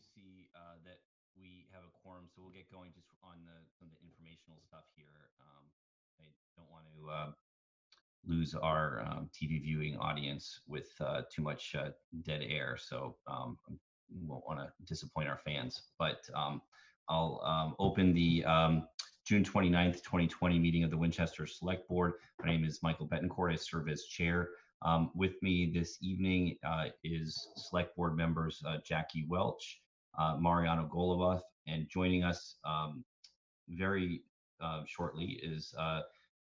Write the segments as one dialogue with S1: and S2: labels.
S1: see that we have a quorum, so we'll get going just on some of the informational stuff here. I don't want to lose our TV viewing audience with too much dead air, so we won't want to disappoint our fans. But I'll open the June 29th, 2020 meeting of the Winchester Select Board. My name is Michael Betancourt. I serve as chair. With me this evening is Select Board members Jackie Welch, Mariano Golovoth, and joining us very shortly is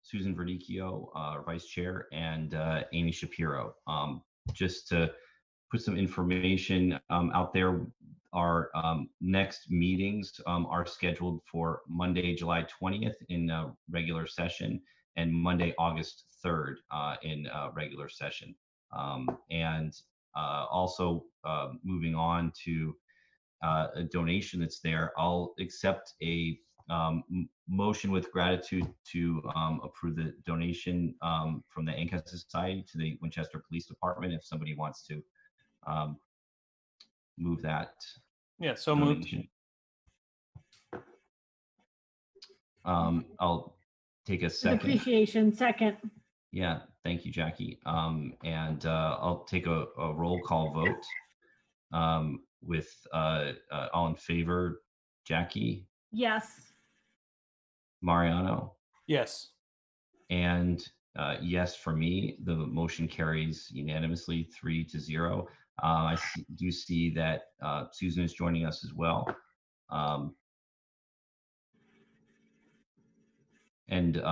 S1: Susan Verdicchio, our vice chair, and Amy Shapiro. Just to put some information out there, our next meetings are scheduled for Monday, July 20th in regular session, and Monday, August 3rd in regular session. And also moving on to a donation that's there, I'll accept a motion with gratitude to approve the donation from the ANCA Society to the Winchester Police Department. If somebody wants to move that.
S2: Yeah, so moved.
S1: I'll take a second.
S3: Appreciation, second.
S1: Yeah, thank you, Jackie. And I'll take a roll call vote with all in favor. Jackie?
S3: Yes.
S1: Mariano?
S2: Yes.
S1: And yes for me. The motion carries unanimously 3-0. I do see that Susan is joining us as well. And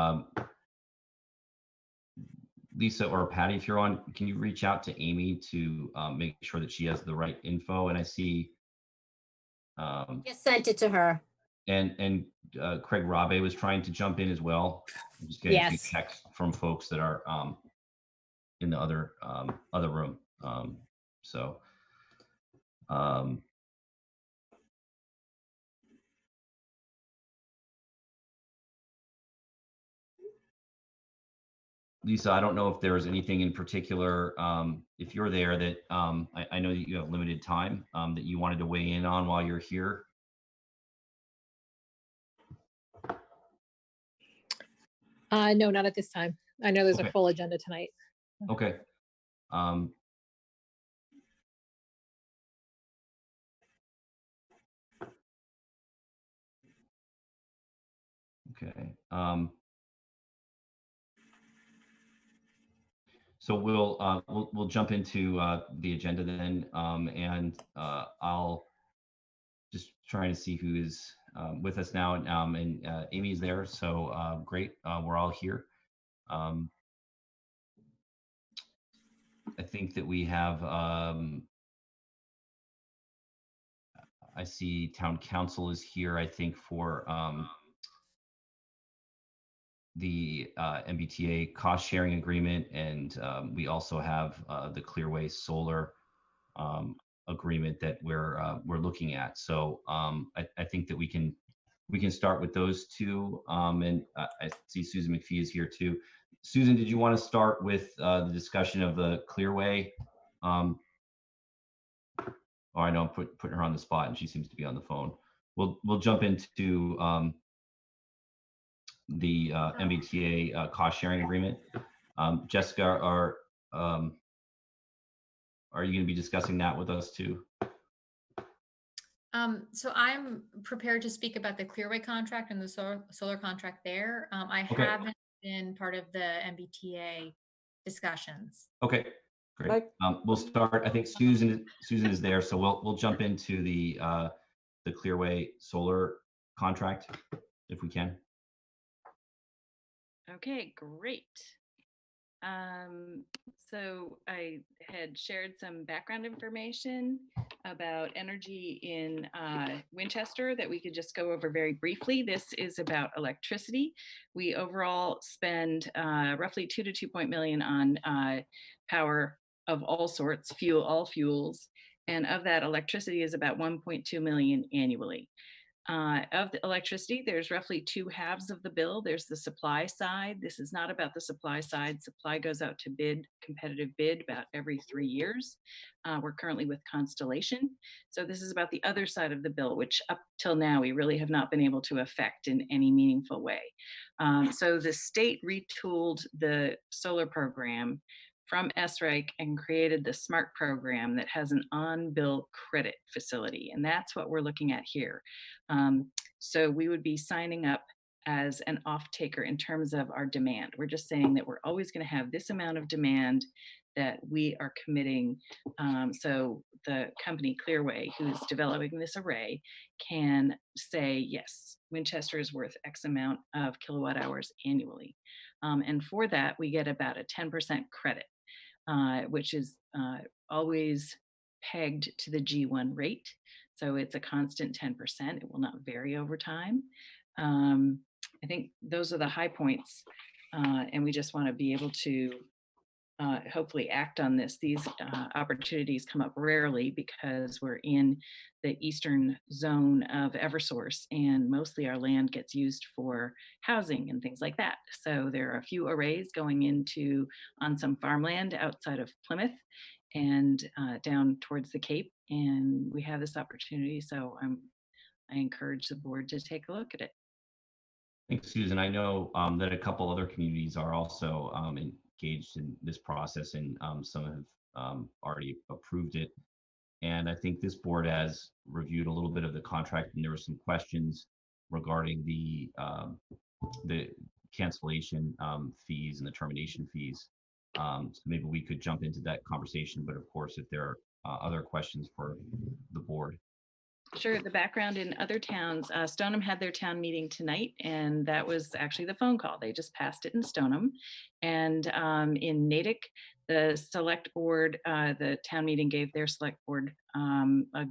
S1: Lisa or Patty, if you're on, can you reach out to Amy to make sure that she has the right info? And I see.
S4: Just sent it to her.
S1: And Craig Rabe was trying to jump in as well. I'm just getting a few texts from folks that are in the other room. Lisa, I don't know if there was anything in particular, if you're there, that I know that you have limited time that you wanted to weigh in on while you're here.
S5: No, not at this time. I know there's a full agenda tonight.
S1: Okay. Okay. So we'll jump into the agenda then, and I'll just try to see who is with us now, and Amy's there, so great. We're all here. I think that we have. I see Town Council is here. I think for the Mbta cost sharing agreement, and we also have the Clearway Solar agreement that we're looking at. So I think that we can start with those two. And I see Susan McPhee is here too. Susan, did you want to start with the discussion of the Clearway? Oh, I know I'm putting her on the spot, and she seems to be on the phone. We'll jump into the Mbta cost sharing agreement. Jessica, are you going to be discussing that with us too?
S6: So I'm prepared to speak about the Clearway contract and the solar contract there. I haven't been part of the Mbta discussions.
S1: Okay, great. We'll start. I think Susan is there, so we'll jump into the Clearway solar contract if we can.
S7: Okay, great. So I had shared some background information about energy in Winchester that we could just go over very briefly. This is about electricity. We overall spend roughly $2 to $2 million on power of all sorts, all fuels. And of that, electricity is about $1.2 million annually. of the electricity. There's roughly two halves of the bill. There's the supply side. This is not about the supply side. Supply goes out to bid, competitive bid, about every 3 years. We're currently with Constellation. So this is about the other side of the bill, which up till now we really have not been able to affect in any meaningful way. So the state retooled the solar program from SREC and created the SMART program that has an on-bill credit facility. And that's what we're looking at here. So we would be signing up as an off-taker in terms of our demand. We're just saying that we're always going to have this amount of demand that we are committing. So the company Clearway, who's developing this array, can say, yes, Winchester is worth X amount of kilowatt hours annually. And for that, we get about a 10% credit, which is always pegged to the G1 rate. So it's a constant 10%. It will not vary over time. I think those are the high points. And we just want to be able to hopefully act on this. These opportunities come up rarely because we're in the eastern zone of Eversource, and mostly our land gets used for housing and things like that. So there are a few arrays going into on some farmland outside of Plymouth and down towards the Cape, and we have this opportunity. So I encourage the board to take a look at it.
S1: Thanks, Susan. I know that a couple other communities are also engaged in this process, and some have already approved it. And I think this board has reviewed a little bit of the contract, and there were some questions regarding the cancellation fees and the termination fees. So maybe we could jump into that conversation, but of course, if there are other questions for the board.
S7: Sure. The background in other towns, Stoneham had their town meeting tonight, and that was actually the phone call. They just passed it in Stoneham. And in Natick, the select board, the town meeting gave their select board a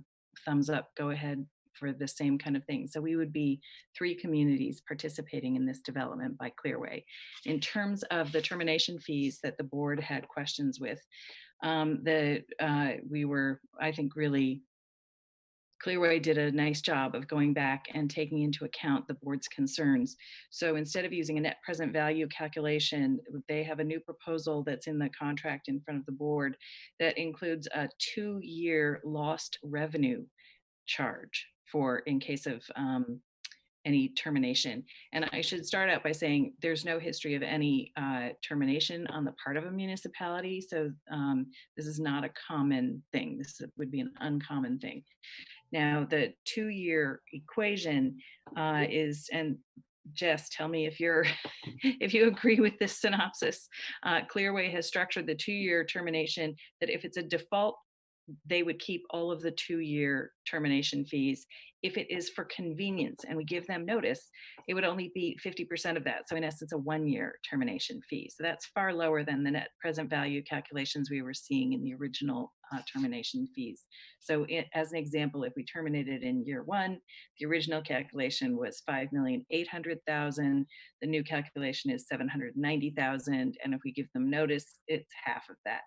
S7: thumbs up, go ahead for the same kind of thing. So we would be 3 communities participating in this development by Clearway. In terms of the termination fees that the board had questions with, we were, I think, really Clearway did a nice job of going back and taking into account the board's concerns. So instead of using a net present value calculation, they have a new proposal that's in the contract in front of the board that includes a 2-year lost revenue charge for in case of any termination. And I should start out by saying there's no history of any termination on the part of a municipality. So this is not a common thing. This would be an uncommon thing. Now, the 2-year equation is, and Jess, tell me if you're, if you agree with this synopsis. Clearway has structured the 2-year termination that if it's a default, they would keep all of the 2-year termination fees. If it is for convenience and we give them notice, it would only be 50% of that. So in essence, a 1-year termination fee. So that's far lower than the net present value calculations we were seeing in the original termination fees. So as an example, if we terminated in year 1, the original calculation was $5,800,000. The new calculation is $790,000. And if we give them notice, it's half of that.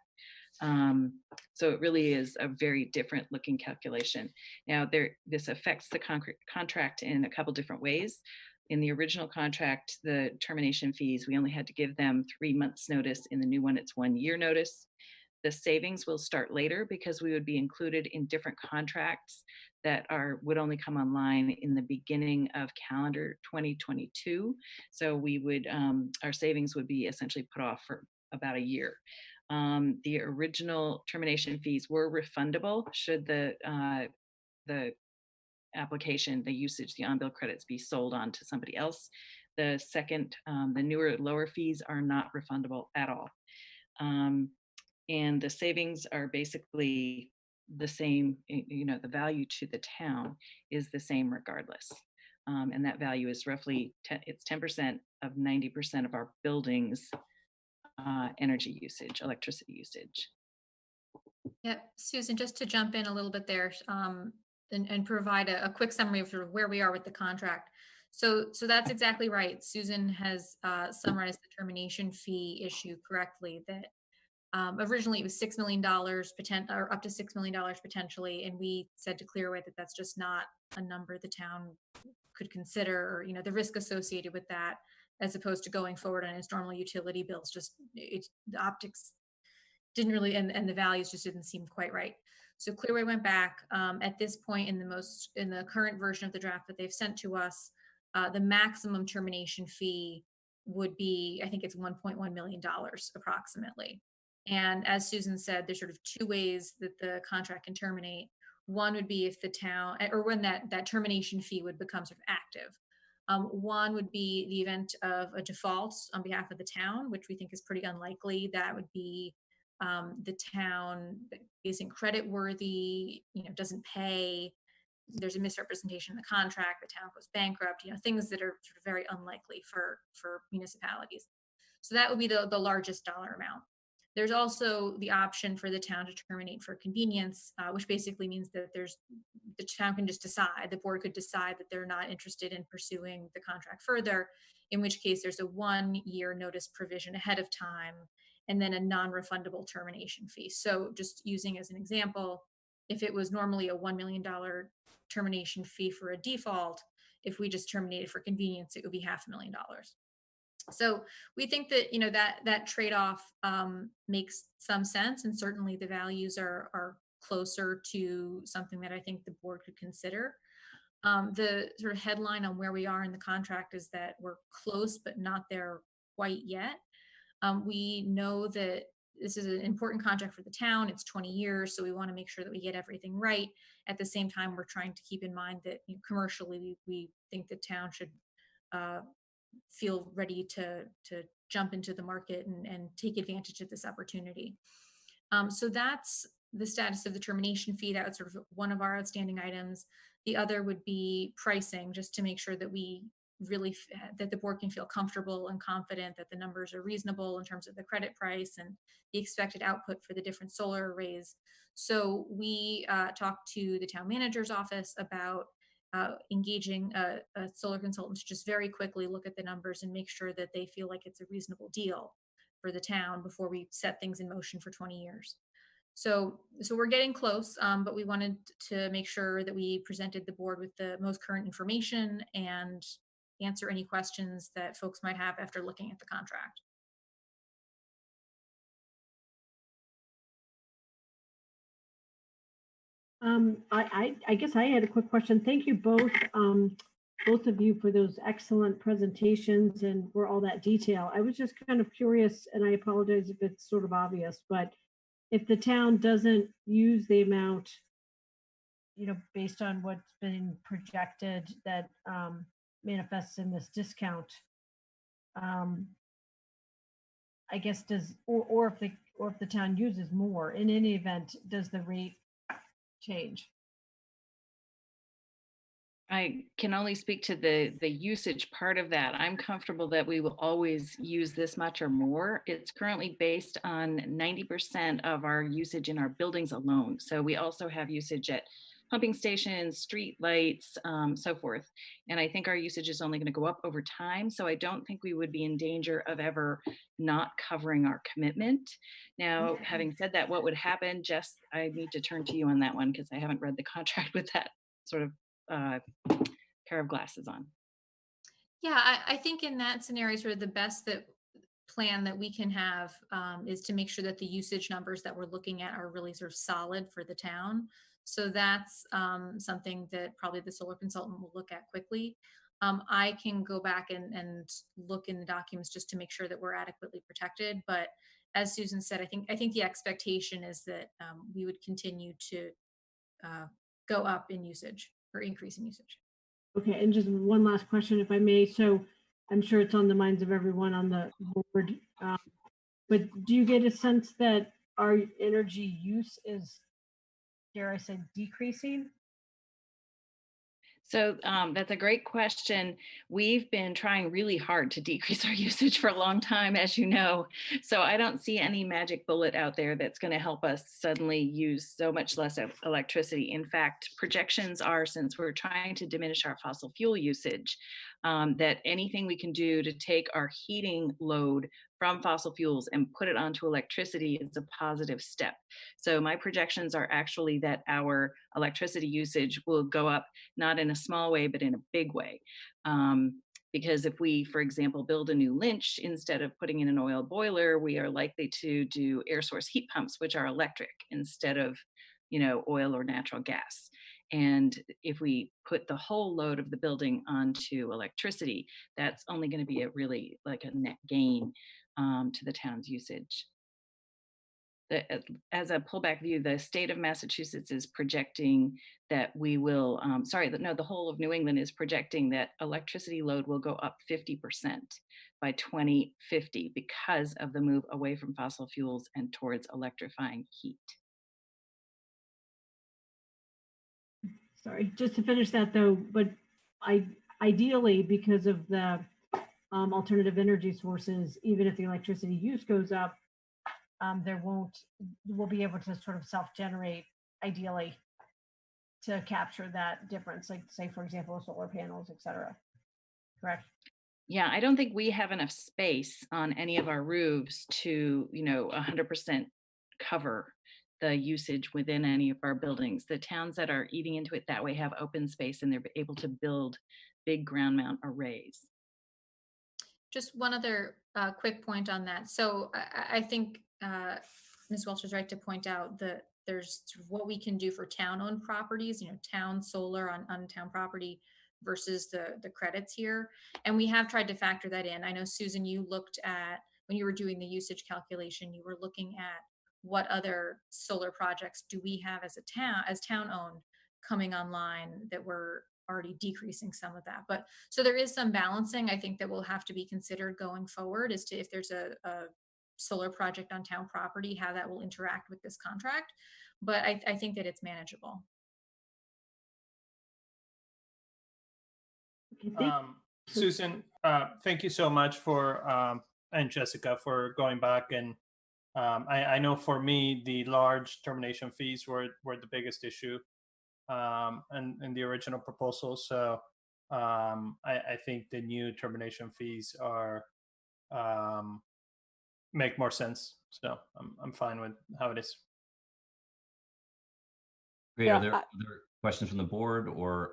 S7: So it really is a very different looking calculation. Now, this affects the contract in a couple different ways. In the original contract, the termination fees, we only had to give them 3 months notice. In the new one, it's 1 year notice. The savings will start later because we would be included in different contracts that would only come online in the beginning of calendar 2022. So we would, our savings would be essentially put off for about a year. The original termination fees were refundable should the application, the usage, the on-bill credits be sold on to somebody else. The second, the newer, lower fees are not refundable at all. And the savings are basically the same, you know, the value to the town is the same regardless. And that value is roughly, it's 10% of 90% of our buildings' energy usage, electricity usage.
S6: Yeah, Susan, just to jump in a little bit there and provide a quick summary of sort of where we are with the contract. So that's exactly right. Susan has summarized the termination fee issue correctly, that Originally, it was $6 million, or up to $6 million potentially, and we said to Clearway that that's just not a number the town could consider, or the risk associated with that, as opposed to going forward on its normal utility bills. Just the optics didn't really, and the values just didn't seem quite right. So Clearway went back. At this point, in the current version of the draft that they've sent to us, the maximum termination fee would be, I think it's $1.1 million approximately. And as Susan said, there's sort of two ways that the contract can terminate. One would be if the town, or when that termination fee would become sort of active. One would be the event of a default on behalf of the town, which we think is pretty unlikely. That would be the town isn't credit worthy, doesn't pay, there's a misrepresentation in the contract, the town goes bankrupt, things that are sort of very unlikely for municipalities. So that would be the largest dollar amount. There's also the option for the town to terminate for convenience, which basically means that the town can just decide, the board could decide that they're not interested in pursuing the contract further, in which case there's a 1-year notice provision ahead of time, and then a non-refundable termination fee. So just using as an example, if it was normally a $1 million termination fee for a default, if we just terminated for convenience, it would be $500,000. So we think that that trade-off makes some sense, and certainly the values are closer to something that I think the board could consider. The sort of headline on where we are in the contract is that we're close, but not there quite yet. We know that this is an important contract for the town. It's 20 years, so we want to make sure that we get everything right. At the same time, we're trying to keep in mind that commercially, we think the town should feel ready to jump into the market and take advantage of this opportunity. So that's the status of the termination fee. That was sort of one of our outstanding items. The other would be pricing, just to make sure that that the board can feel comfortable and confident that the numbers are reasonable in terms of the credit price and the expected output for the different solar arrays. So we talked to the town manager's office about engaging a solar consultant to just very quickly look at the numbers and make sure that they feel like it's a reasonable deal for the town before we set things in motion for 20 years. So we're getting close, but we wanted to make sure that we presented the board with the most current information and answer any questions that folks might have after looking at the contract.
S3: I guess I had a quick question. Thank you both of you for those excellent presentations and for all that detail. I was just kind of curious, and I apologize if it's sort of obvious, but if the town doesn't use the amount, based on what's been projected that manifests in this discount, I guess or if the town uses more, in any event, does the rate change?
S7: I can only speak to the usage part of that. I'm comfortable that we will always use this much or more. It's currently based on 90% of our usage in our buildings alone. So we also have usage at pumping stations, street lights, so forth. And I think our usage is only going to go up over time. So I don't think we would be in danger of ever not covering our commitment. Now, having said that, what would happen, Jess, I need to turn to you on that one because I haven't read the contract with that sort of pair of glasses on.
S6: Yeah, I think in that scenario, sort of the best plan that we can have is to make sure that the usage numbers that we're looking at are really sort of solid for the town. So that's something that probably the solar consultant will look at quickly. I can go back and look in the documents just to make sure that we're adequately protected. But as Susan said, I think the expectation is that we would continue to go up in usage or increase in usage.
S3: Okay, and just one last question, if I may. So I'm sure it's on the minds of everyone on the board, but do you get a sense that our energy use is, dare I say, decreasing?
S7: So that's a great question. We've been trying really hard to decrease our usage for a long time, as you know. So I don't see any magic bullet out there that's going to help us suddenly use so much less of electricity. In fact, projections are, since we're trying to diminish our fossil fuel usage, that anything we can do to take our heating load from fossil fuels and put it onto electricity is a positive step. So my projections are actually that our electricity usage will go up, not in a small way, but in a big way. Because if we, for example, build a new Lynch, instead of putting in an oil boiler, we are likely to do air source heat pumps, which are electric instead of, oil or natural gas. And if we put the whole load of the building onto electricity, that's only going to be a really like a net gain to the town's usage. As a pullback view, the state of Massachusetts is projecting that we will, the whole of New England is projecting that electricity load will go up 50% by 2050 because of the move away from fossil fuels and towards electrifying heat.
S3: Sorry, just to finish that though, but ideally, because of the alternative energy sources, even if the electricity use goes up, we'll be able to sort of self-generate ideally to capture that difference, like say, for example, solar panels, et cetera. Correct?
S7: Yeah, I don't think we have enough space on any of our roofs to, 100% cover the usage within any of our buildings. The towns that are eating into it that way have open space and they're able to build big ground mount arrays.
S6: Just one other quick point on that. So I think Ms. Welch is right to point out that there's sort of what we can do for town-owned properties, town solar on town property versus the credits here. And we have tried to factor that in. I know, Susan, you looked at, when you were doing the usage calculation, you were looking at what other solar projects do we have as town-owned coming online that were already decreasing some of that. But so there is some balancing, I think, that will have to be considered going forward as to if there's a solar project on town property, how that will interact with this contract. But I think that it's manageable.
S3: Okay,
S2: Susan, thank you so much for, and Jessica, for going back. And I know for me, the large termination fees were the biggest issue in the original proposal. So I think the new termination fees are make more sense. So I'm fine with how it is.
S1: Great.
S5: Yeah,
S1: Are there other questions from the board, or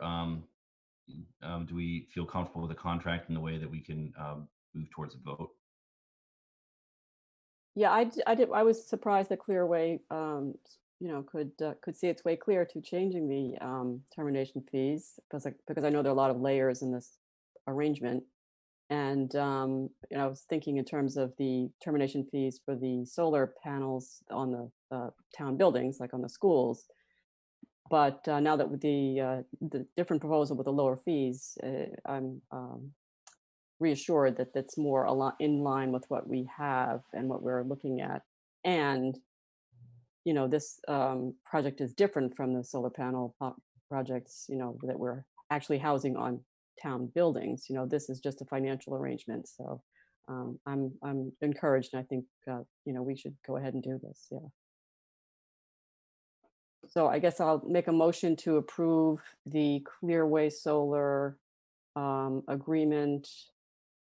S1: do we feel comfortable with the contract in the way that we can move towards a vote?
S5: Yeah, I was surprised that Clearway, could see its way clear to changing the termination fees, because I know there are a lot of layers in this arrangement. And I was thinking in terms of the termination fees for the solar panels on the town buildings, like on the schools. But now that with the different proposal with the lower fees, I'm reassured that that's more in line with what we have and what we're looking at. And this project is different from the solar panel projects, that we're actually housing on town buildings. This is just a financial arrangement. So I'm encouraged, and I think we should go ahead and do this. Yeah. So I guess I'll make a motion to approve the Clearway Solar agreement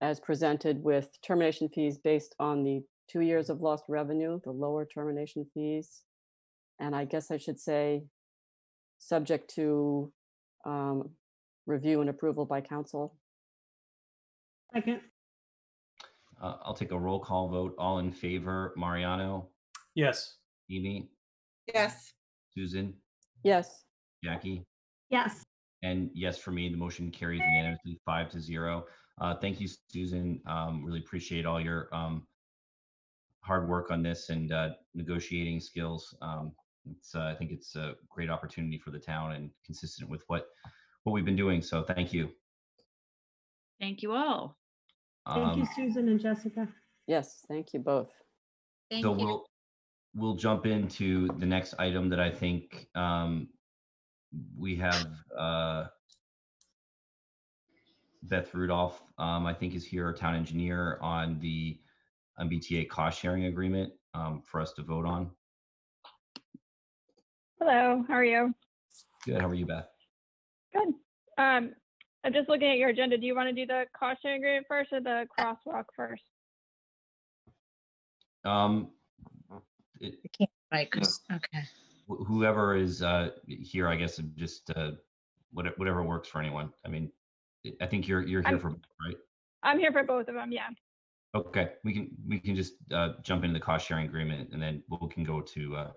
S5: as presented, with termination fees based on the 2 years of lost revenue, the lower termination fees. And I guess I should say, subject to review and approval by council.
S3: second.
S1: I'll take a roll call vote. All in favor: Mariano,
S2: Yes.
S1: Amy,
S4: Yes.
S1: Susan,
S5: Yes.
S1: Jackie,
S3: Yes.
S1: and yes for me. The motion carries unanimously, 5-0. Thank you, Susan. Really appreciate all your hard work on this and negotiating skills. I think it's a great opportunity for the town and consistent with what we've been doing. So thank you.
S7: Thank you all.
S3: Thank you, Susan and Jessica.
S5: Yes, thank you both.
S6: Thank
S1: So
S6: you.
S1: we'll jump into the next item that I think we have. Beth Rudolph, I think, is here, our town engineer, on the Mbta cost sharing agreement for us to vote on.
S8: Hello, how are you?
S1: Good. How are you, Beth?
S8: Good. I'm just looking at your agenda. Do you want to do the cost sharing agreement first or the crosswalk first?
S1: It,
S4: I can't, right, 'cause- okay.
S1: whoever is here, I guess, just whatever works for anyone. I mean, I think you're here for both, right?
S8: I'm here for both of them. Yeah.
S1: Okay, we can just jump into the cost sharing agreement, and then we can go to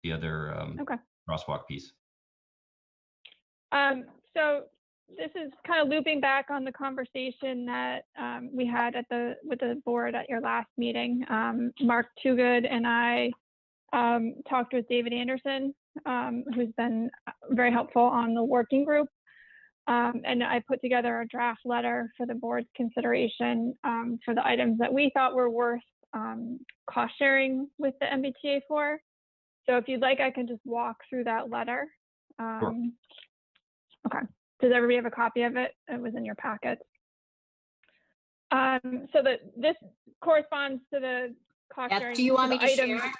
S1: the other
S8: Okay.
S1: crosswalk piece.
S8: So this is kind of looping back on the conversation that we had with the board at your last meeting. Mark Toogood and I talked with David Anderson, who's been very helpful on the working group. And I put together a draft letter for the board's consideration for the items that we thought were worth cost sharing with the MBTA for. So if you'd like, I can just walk through that letter.
S1: Sure.
S8: Okay. Does everybody have a copy of it? It was in your packets. So this corresponds to the cost sharing.
S4: Do you want me to
S8: items.
S4: share?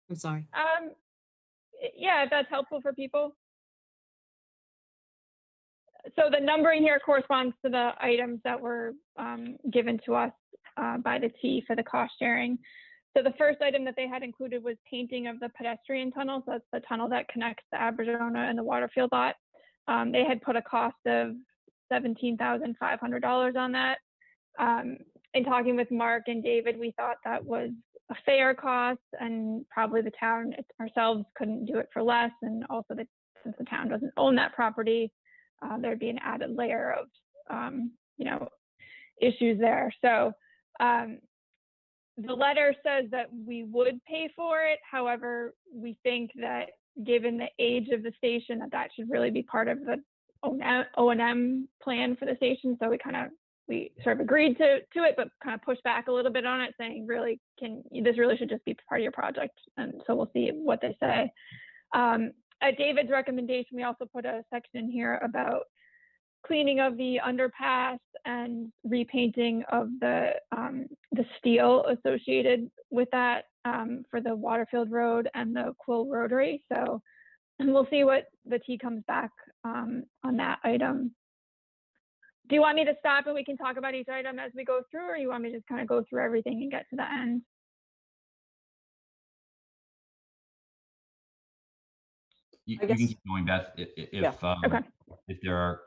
S4: I'm sorry.
S8: Yeah, if that's helpful for people. So the numbering here corresponds to the items that were given to us by the T for the cost sharing. So the first item that they had included was painting of the pedestrian tunnel. So that's the tunnel that connects the Arizona and the Waterfield lot. They had put a cost of $17,500 on that. In talking with Mark and David, we thought that was a fair cost, and probably the town ourselves couldn't do it for less. And also, since the town doesn't own that property, there'd be an added layer of, issues there. So the letter says that we would pay for it. However, we think that given the age of the station, that should really be part of the O&M plan for the station. So we sort of agreed to it, but kind of pushed back a little bit on it, saying, this really should just be part of your project. And so we'll see what they say. At David's recommendation, we also put a section in here about cleaning of the underpass and repainting of the steel associated with that for the Waterfield Road and the Quill Rotary. So we'll see what the T comes back on that item. Do you want me to stop and we can talk about each item as we go through, or you want me to just kind of go through everything and get to the end?
S1: You can keep going, Beth.
S8: Okay.
S1: If there are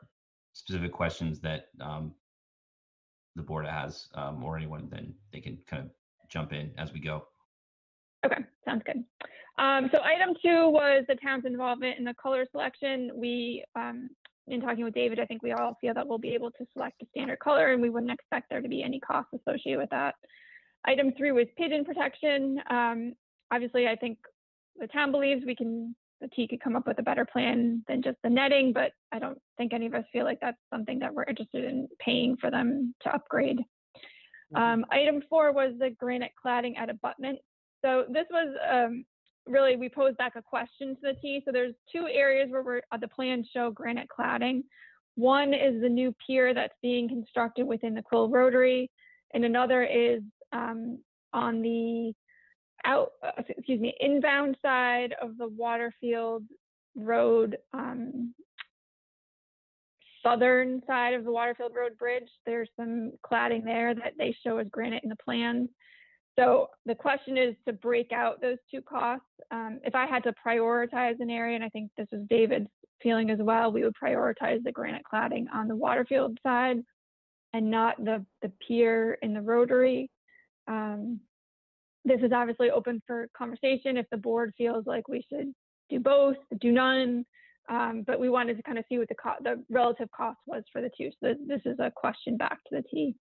S1: specific questions that the board has or anyone, then they can kind of jump in as we go.
S8: Okay, sounds good. So item 2 was the town's involvement in the color selection. We, in talking with David, I think we all feel that we'll be able to select a standard color, and we wouldn't expect there to be any costs associated with that. Item 3 was pigeon protection. Obviously, I think the town believes the T could come up with a better plan than just the netting, but I don't think any of us feel like that's something that we're interested in paying for them to upgrade. Item 4 was the granite cladding at abutment. So this was really, we posed back a question to the T. So there's 2 areas where the plans show granite cladding. One is the new pier that's being constructed within the Quill Rotary, and another is on the inbound side of the Waterfield Road, southern side of the Waterfield Road Bridge. There's some cladding there that they show as granite in the plans. So the question is to break out those 2 costs. If I had to prioritize an area, and I think this is David's feeling as well, we would prioritize the granite cladding on the Waterfield side and not the pier in the Rotary. This is obviously open for conversation if the board feels like we should do both, do none, but we wanted to kind of see what the relative cost was for the 2. So this is a question back to the T.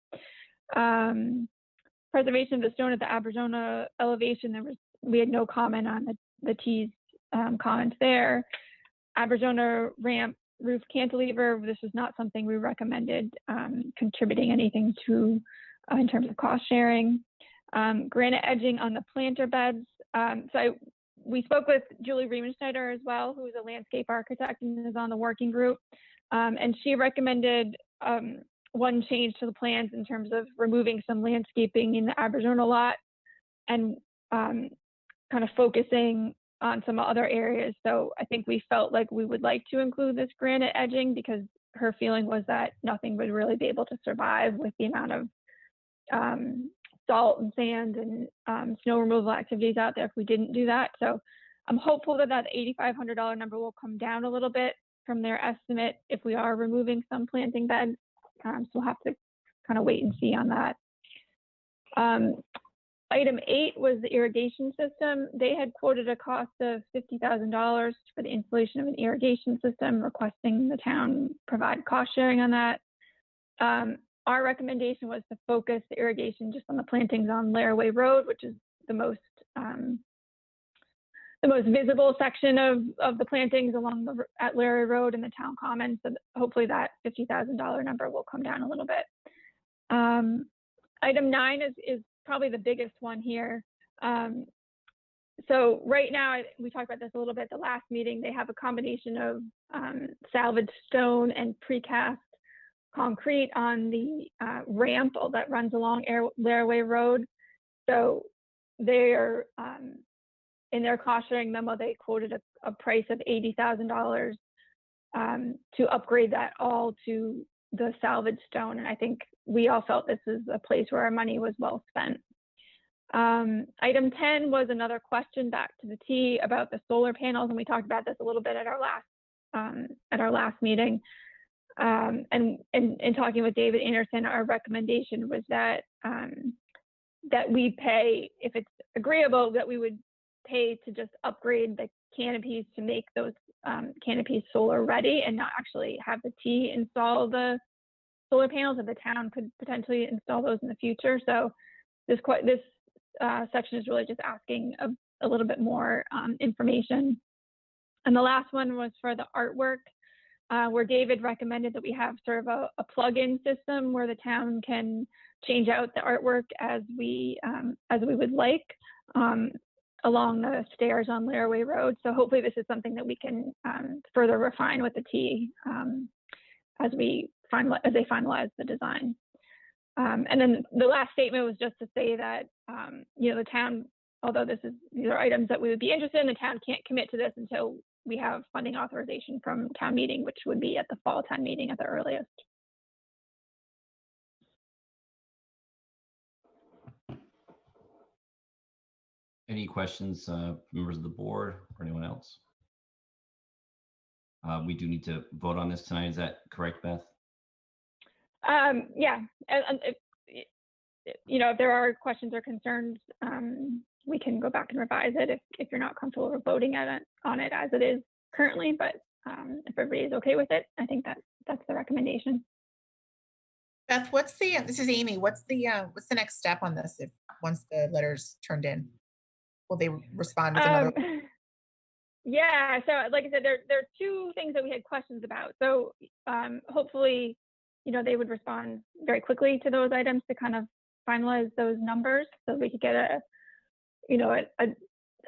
S8: Preservation of the stone at the Arizona elevation, we had no comment on the T's comments there. Arizona ramp roof cantilever, this was not something we recommended contributing anything to in terms of cost sharing. Granite edging on the planter beds. We spoke with Julie Riemenschneider as well, who is a landscape architect and is on the working group. And she recommended one change to the plans in terms of removing some landscaping in the Arizona lot and kind of focusing on some other areas. So I think we felt like we would like to include this granite edging because her feeling was that nothing would really be able to survive with the amount of salt and sand and snow removal activities out there if we didn't do that. So I'm hopeful that that $8,500 number will come down a little bit from their estimate if we are removing some planting beds. So we'll have to kind of wait and see on that. Item 8 was the irrigation system. They had quoted a cost of $50,000 for the installation of an irrigation system, requesting the town provide cost sharing on that. Our recommendation was to focus the irrigation just on the plantings on Laraway Road, which is the most visible section of the plantings along at Laraway Road and the town commons. So hopefully that $50,000 number will come down a little bit. Item 9 is probably the biggest one here. So right now, we talked about this a little bit at the last meeting, they have a combination of salvaged stone and precast concrete on the ramp that runs along Laraway Road. So they are, in their cost sharing memo, they quoted a price of $80,000 to upgrade that all to the salvage stone. And I think we all felt this is a place where our money was well spent. Item 10 was another question back to the T about the solar panels. And we talked about this a little bit at our last meeting. And in talking with David Anderson, our recommendation was that that we pay, if it's agreeable, that we would pay to just upgrade the canopies to make those canopies solar ready and not actually have the T install the solar panels, and the town could potentially install those in the future. So this section is really just asking a little bit more information. And the last one was for the artwork, where David recommended that we have sort of a plug-in system where the town can change out the artwork as we would like along the stairs on Laraway Road. So hopefully this is something that we can further refine with the T as they finalize the design. And then the last statement was just to say that the town, although these are items that we would be interested in, the town can't commit to this until we have funding authorization from town meeting, which would be at the fall town meeting at the earliest.
S1: Any questions, members of the board or anyone else? We do need to vote on this tonight. Is that correct, Beth?
S8: Yeah. And if there are questions or concerns, we can go back and revise it if you're not comfortable with voting on it as it is currently. But if everybody is okay with it, I think that's the recommendation.
S9: Beth, this is Amy. What's the next step on this once the letter's turned in? Will they respond with another?
S8: Yeah, so like I said, there are two things that we had questions about. So hopefully, they would respond very quickly to those items to kind of finalize those numbers so we could get an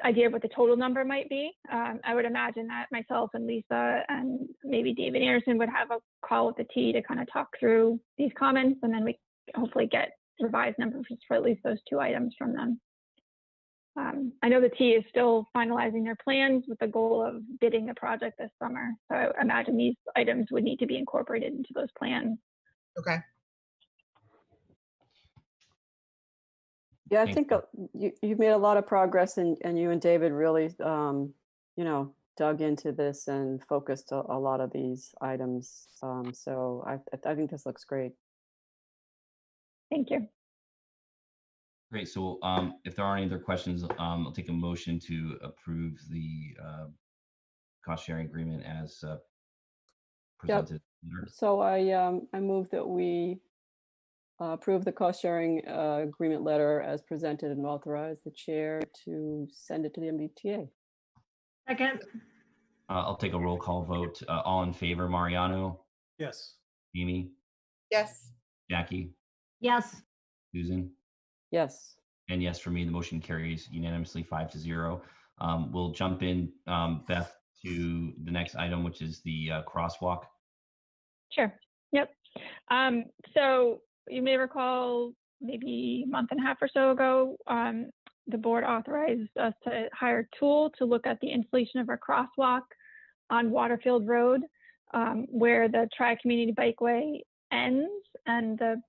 S8: idea of what the total number might be. I would imagine that myself and Lisa and maybe David Anderson would have a call with the T to kind of talk through these comments, and then we hopefully get revised numbers for at least those two items from them. I know the T is still finalizing their plans with the goal of bidding the project this summer. So I imagine these items would need to be incorporated into those plans.
S9: Okay.
S5: Yeah, I think you've made a lot of progress, and you and David really, dug into this and focused a lot of these items. So I think this looks great.
S8: Thank you.
S1: Great. So if there aren't any other questions, I'll take a motion to approve the cost sharing agreement as presented.
S5: Yep. So I move that we approve the cost sharing agreement letter as presented and authorize the chair to send it to the MBTA.
S3: Second.
S1: I'll take a roll call vote. All in favor, Mariano?
S2: Yes.
S1: Amy?
S9: Yes.
S1: Jackie?
S3: Yes.
S1: Susan?
S5: Yes.
S1: And yes, for me, the motion carries unanimously 5-0. We'll jump in, Beth, to the next item, which is the crosswalk.
S8: Sure. Yep. So you may recall maybe a month and a half or so ago, the board authorized us to hire a tool to look at the installation of our crosswalk on Waterfield Road, where the Tri-Community Bikeway ends and the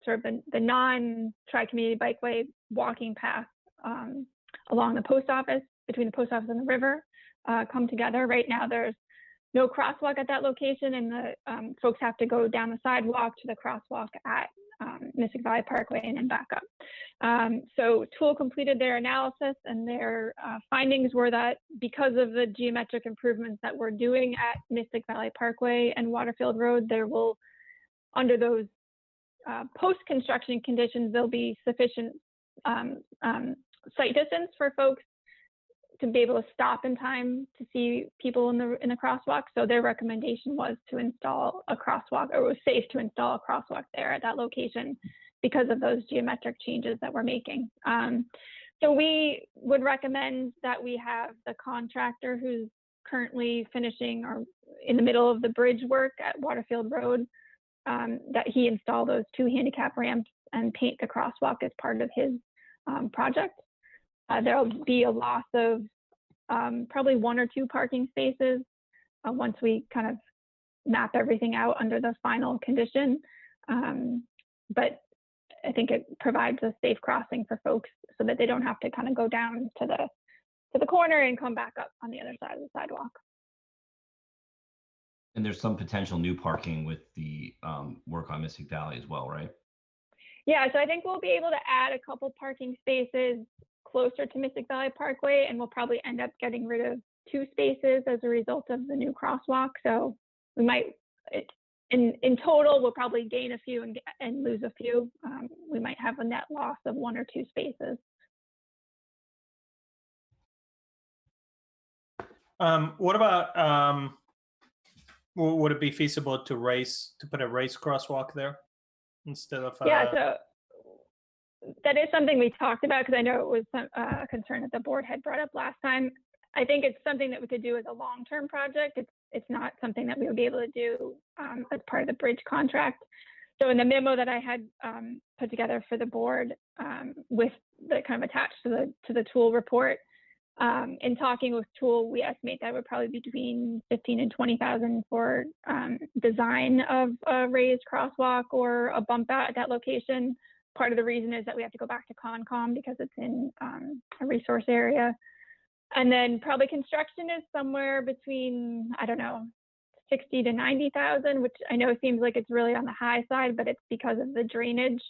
S8: sort of the non-tri-community bikeway walking path along the post office, between the post office and the river, come together. Right now, there's no crosswalk at that location, and the folks have to go down the sidewalk to the crosswalk at Mystic Valley Parkway and then back up. So Tool completed their analysis, and their findings were that because of the geometric improvements that we're doing at Mystic Valley Parkway and Waterfield Road, there will, under those post-construction conditions, there'll be sufficient sight distance for folks to be able to stop in time to see people in the crosswalk. So their recommendation was to install a crosswalk, or it was safe to install a crosswalk there at that location because of those geometric changes that we're making. So we would recommend that we have the contractor who's currently finishing or in the middle of the bridge work at Waterfield Road, that he install those 2 handicap ramps and paint the crosswalk as part of his project. There'll be a loss of probably 1 or 2 parking spaces once we kind of map everything out under the final condition. But I think it provides a safe crossing for folks so that they don't have to kind of go down to the corner and come back up on the other side of the sidewalk.
S1: And there's some potential new parking with the work on Mystic Valley as well, right?
S8: Yeah, so I think we'll be able to add a couple parking spaces closer to Mystic Valley Parkway, and we'll probably end up getting rid of 2 spaces as a result of the new crosswalk. So we might, in total, we'll probably gain a few and lose a few. We might have a net loss of 1 or 2 spaces.
S2: What about, would it be feasible to put a race crosswalk there instead of?
S8: Yeah, so that is something we talked about, because I know it was a concern that the board had brought up last time. I think it's something that we could do as a long-term project. It's not something that we would be able to do as part of the bridge contract. So in the memo that I had put together for the board, with the kind of attached to the Tool report, in talking with Tool, we estimate that would probably be between 15 and 20,000 for design of a raised crosswalk or a bump out at that location. Part of the reason is that we have to go back to Concom because it's in a resource area. And then probably construction is somewhere between, I don't know, 60 to 90,000, which I know seems like it's really on the high side, but it's because of the drainage.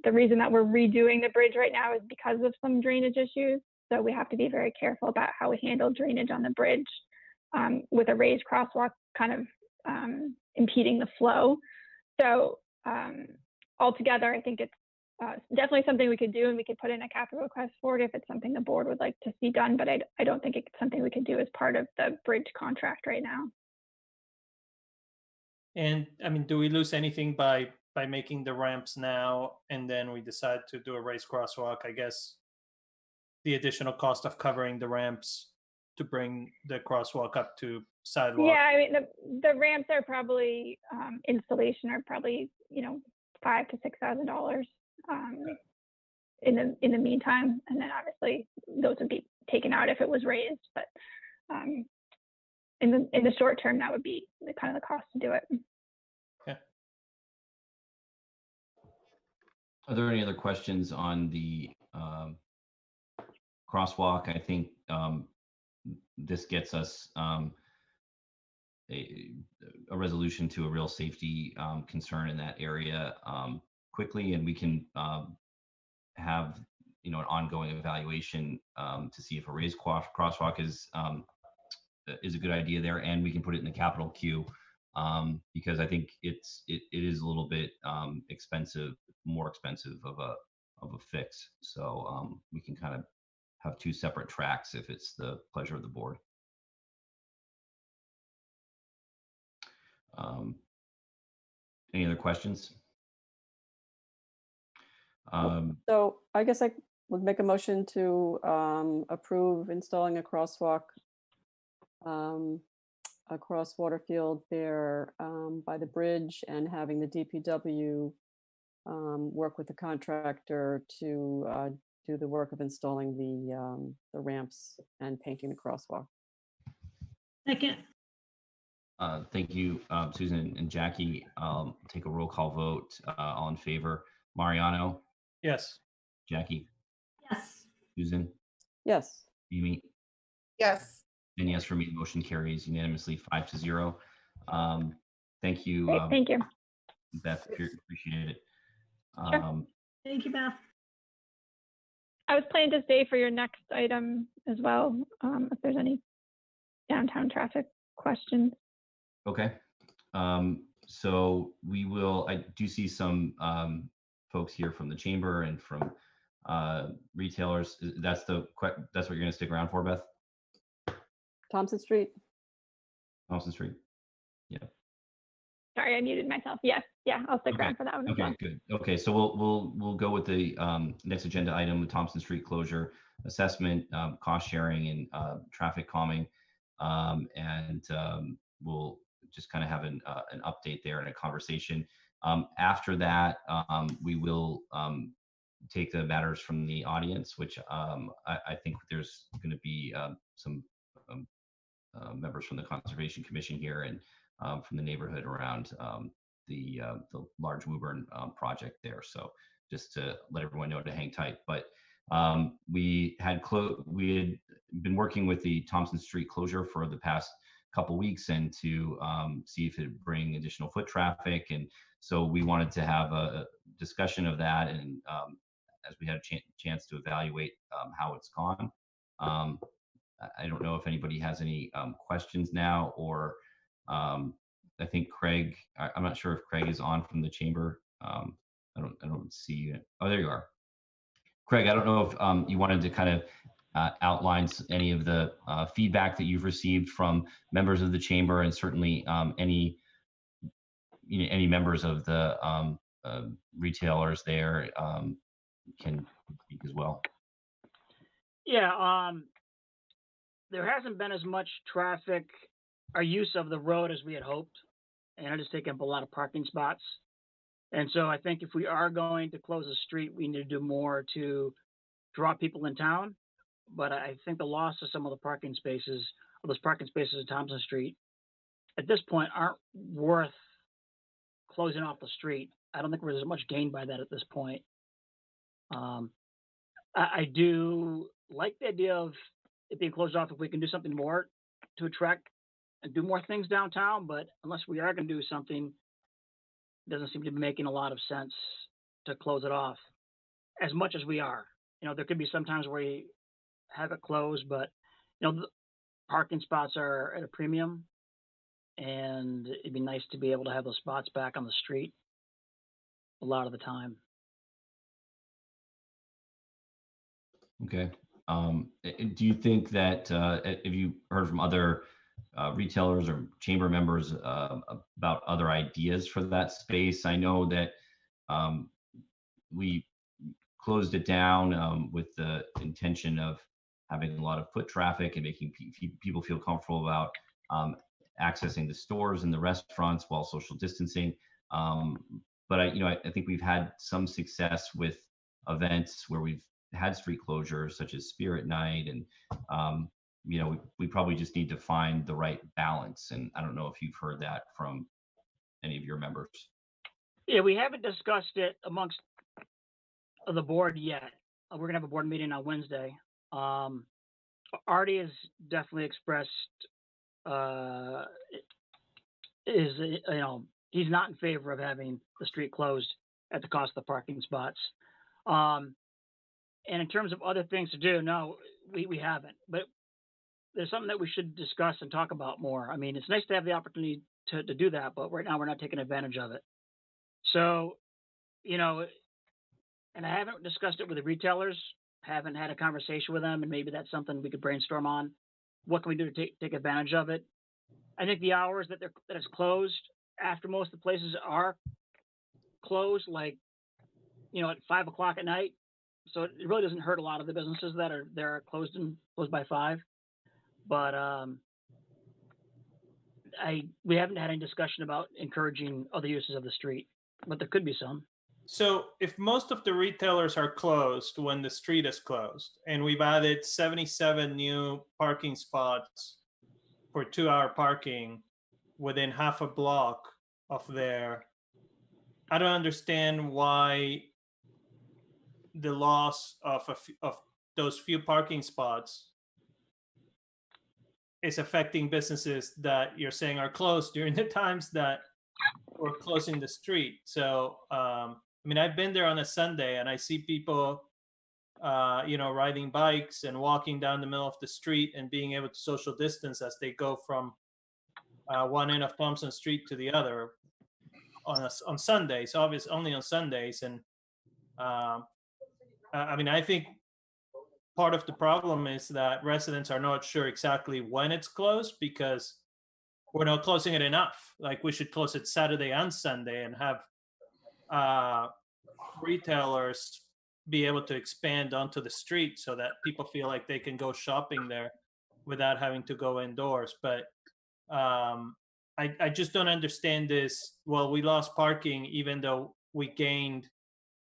S8: The reason that we're redoing the bridge right now is because of some drainage issues. So we have to be very careful about how we handle drainage on the bridge with a raised crosswalk kind of impeding the flow. So altogether, I think it's definitely something we could do, and we could put in a capital request for it if it's something the board would like to see done, but I don't think it's something we could do as part of the bridge contract right now.
S2: And I mean, do we lose anything by making the ramps now and then we decide to do a raised crosswalk? I guess the additional cost of covering the ramps to bring the crosswalk up to sidewalk. Yeah,
S8: I mean, the ramps are probably installation are probably, you know, $5,000 to $6,000 in the meantime, and then obviously those would be taken out if it was raised. But in the short term, that would be the kind of the cost to do it.
S2: Okay.
S1: Are there any other questions on the crosswalk? I think this gets us a resolution to a real safety concern in that area quickly, and we can have an ongoing evaluation to see if a raised crosswalk is a good idea there, and we can put it in the capital queue because I think it is a little bit more expensive of a fix. So we can kind of have 2 separate tracks if it's the pleasure of the board. Any other questions?
S5: So I guess I would make a motion to approve installing a crosswalk across Waterfield there by the bridge, and having the DPW work with the contractor to do the work of installing the ramps and painting the crosswalk.
S3: Second.
S1: Thank you, Susan and Jackie. Take a roll call vote. All in favor. Mariano,
S2: Yes.
S1: Jackie,
S3: Yes.
S1: Susan,
S5: Yes.
S1: Amy,
S9: Yes.
S1: and yes for me. The motion carries unanimously 5-0. Thank you,
S8: Great, thank you.
S1: Beth. Appreciate it.
S8: Sure.
S3: Thank you, Beth.
S8: I was planning to stay for your next item as well, if there's any downtown traffic questions.
S1: Okay. So we will, I do see some folks here from the chamber and from retailers. That's what you're going to stick around for, Beth?
S5: Thompson Street.
S1: Thompson Street. Yeah.
S8: Sorry, I muted myself. Yes, yeah, I'll stick
S1: Okay.
S8: around for that one as
S1: Okay,
S8: well.
S1: good. Okay, so we'll go with the next agenda item, the Thompson Street closure assessment, cost sharing, and traffic calming, and we'll just kind of have an update there and a conversation. After that, we will take the matters from the audience, which I think there's going to be some members from the Conservation Commission here and from the neighborhood around the large Woburn project there. So just to let everyone know to hang tight. But we had been working with the Thompson Street closure for the past couple weeks and to see if it would bring additional foot traffic. And so we wanted to have a discussion of that, and as we had a chance to evaluate how it's gone. I don't know if anybody has any questions now, or I think Craig, I'm not sure if Craig is on from the chamber. I don't see you. Oh, there you are. Craig, I don't know if you wanted to kind of outline any of the feedback that you've received from members of the chamber, and certainly any members of the retailers there can speak as well.
S10: Yeah, there hasn't been as much traffic or use of the road as we had hoped, and it has taken up a lot of parking spots. And so I think if we are going to close the street, we need to do more to draw people in town. But I think the loss of some of the parking spaces, of those parking spaces at Thompson Street, at this point aren't worth closing off the street. I don't think there's much gain by that at this point. I do like the idea of it being closed off if we can do something more to attract and do more things downtown, but unless we are going to do something, it doesn't seem to be making a lot of sense to close it off as much as we are. There could be some times where you have it closed, but the parking spots are at a premium, and it'd be nice to be able to have those spots back on the street a lot of the time.
S1: Okay. Do you think that have you heard from other retailers or chamber members about other ideas for that space? I know that we closed it down with the intention of having a lot of foot traffic and making people feel comfortable about accessing the stores and the restaurants while social distancing. But I think we've had some success with events where we've had street closures, such as Spirit Night, and we probably just need to find the right balance. And I don't know if you've heard that from any of your members.
S10: Yeah, we haven't discussed it amongst the board yet. We're gonna have a board meeting on Wednesday. Artie has definitely expressed he's not in favor of having the street closed at the cost of the parking spots. And in terms of other things to do, no, we haven't. But there's something that we should discuss and talk about more. I mean, it's nice to have the opportunity to do that, but right now we're not taking advantage of it. So, and I haven't discussed it with the retailers, haven't had a conversation with them, and maybe that's something we could brainstorm on. What can we do to take advantage of it? I think the hours that it's closed, after most of the places are closed, like, at 5 o'clock at night. So it really doesn't hurt a lot of the businesses that are closed by 5. But we haven't had any discussion about encouraging other uses of the street, but there could be some.
S2: So if most of the retailers are closed when the street is closed, and we've added 77 new parking spots for 2-hour parking, within half a block of there. I don't understand why the loss of of those few parking spots is affecting businesses that you're saying are closed during the times that we're closing the street. So, I mean, I've been there on a Sunday and I see people, riding bikes and walking down the middle of the street and being able to social distance as they go from one end of Thompson Street to the other on Sundays. Obviously, only on Sundays. And I mean, I think part of the problem is that residents are not sure exactly when it's closed because we're not closing it enough. Like we should close it Saturday and Sunday and have retailers be able to expand onto the street so that people feel like they can go shopping there without having to go indoors. But I just don't understand this. Well, we lost parking even though we gained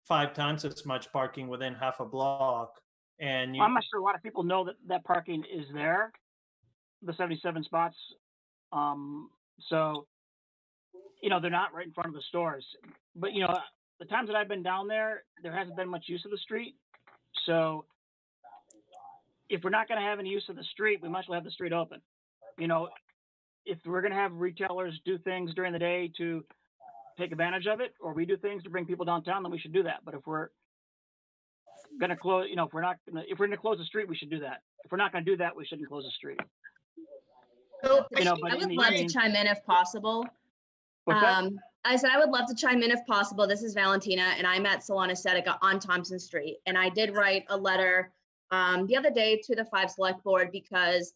S2: 5 times as much parking within half a block. And
S10: I'm not sure a lot of people know that parking is there, the 77 spots. So, they're not right in front of the stores. But, the times that I've been down there, there hasn't been much use of the street. So if we're not going to have any use of the street, we might as well have the street open. If we're going to have retailers do things during the day to take advantage of it, or we do things to bring people downtown, then we should do that. But if we're going to close, if we're going to close the street, we should do that. If we're not going to do that, we shouldn't close the street.
S9: So
S10: But
S11: I
S10: in
S11: would
S10: the
S11: love to
S10: evening,
S11: chime in if possible.
S10: what's that?
S11: I said I would love to chime in if possible. This is Valentina, and I'm at Salon Estetica on Thompson Street. And I did write a letter the other day to the 5 Select Board because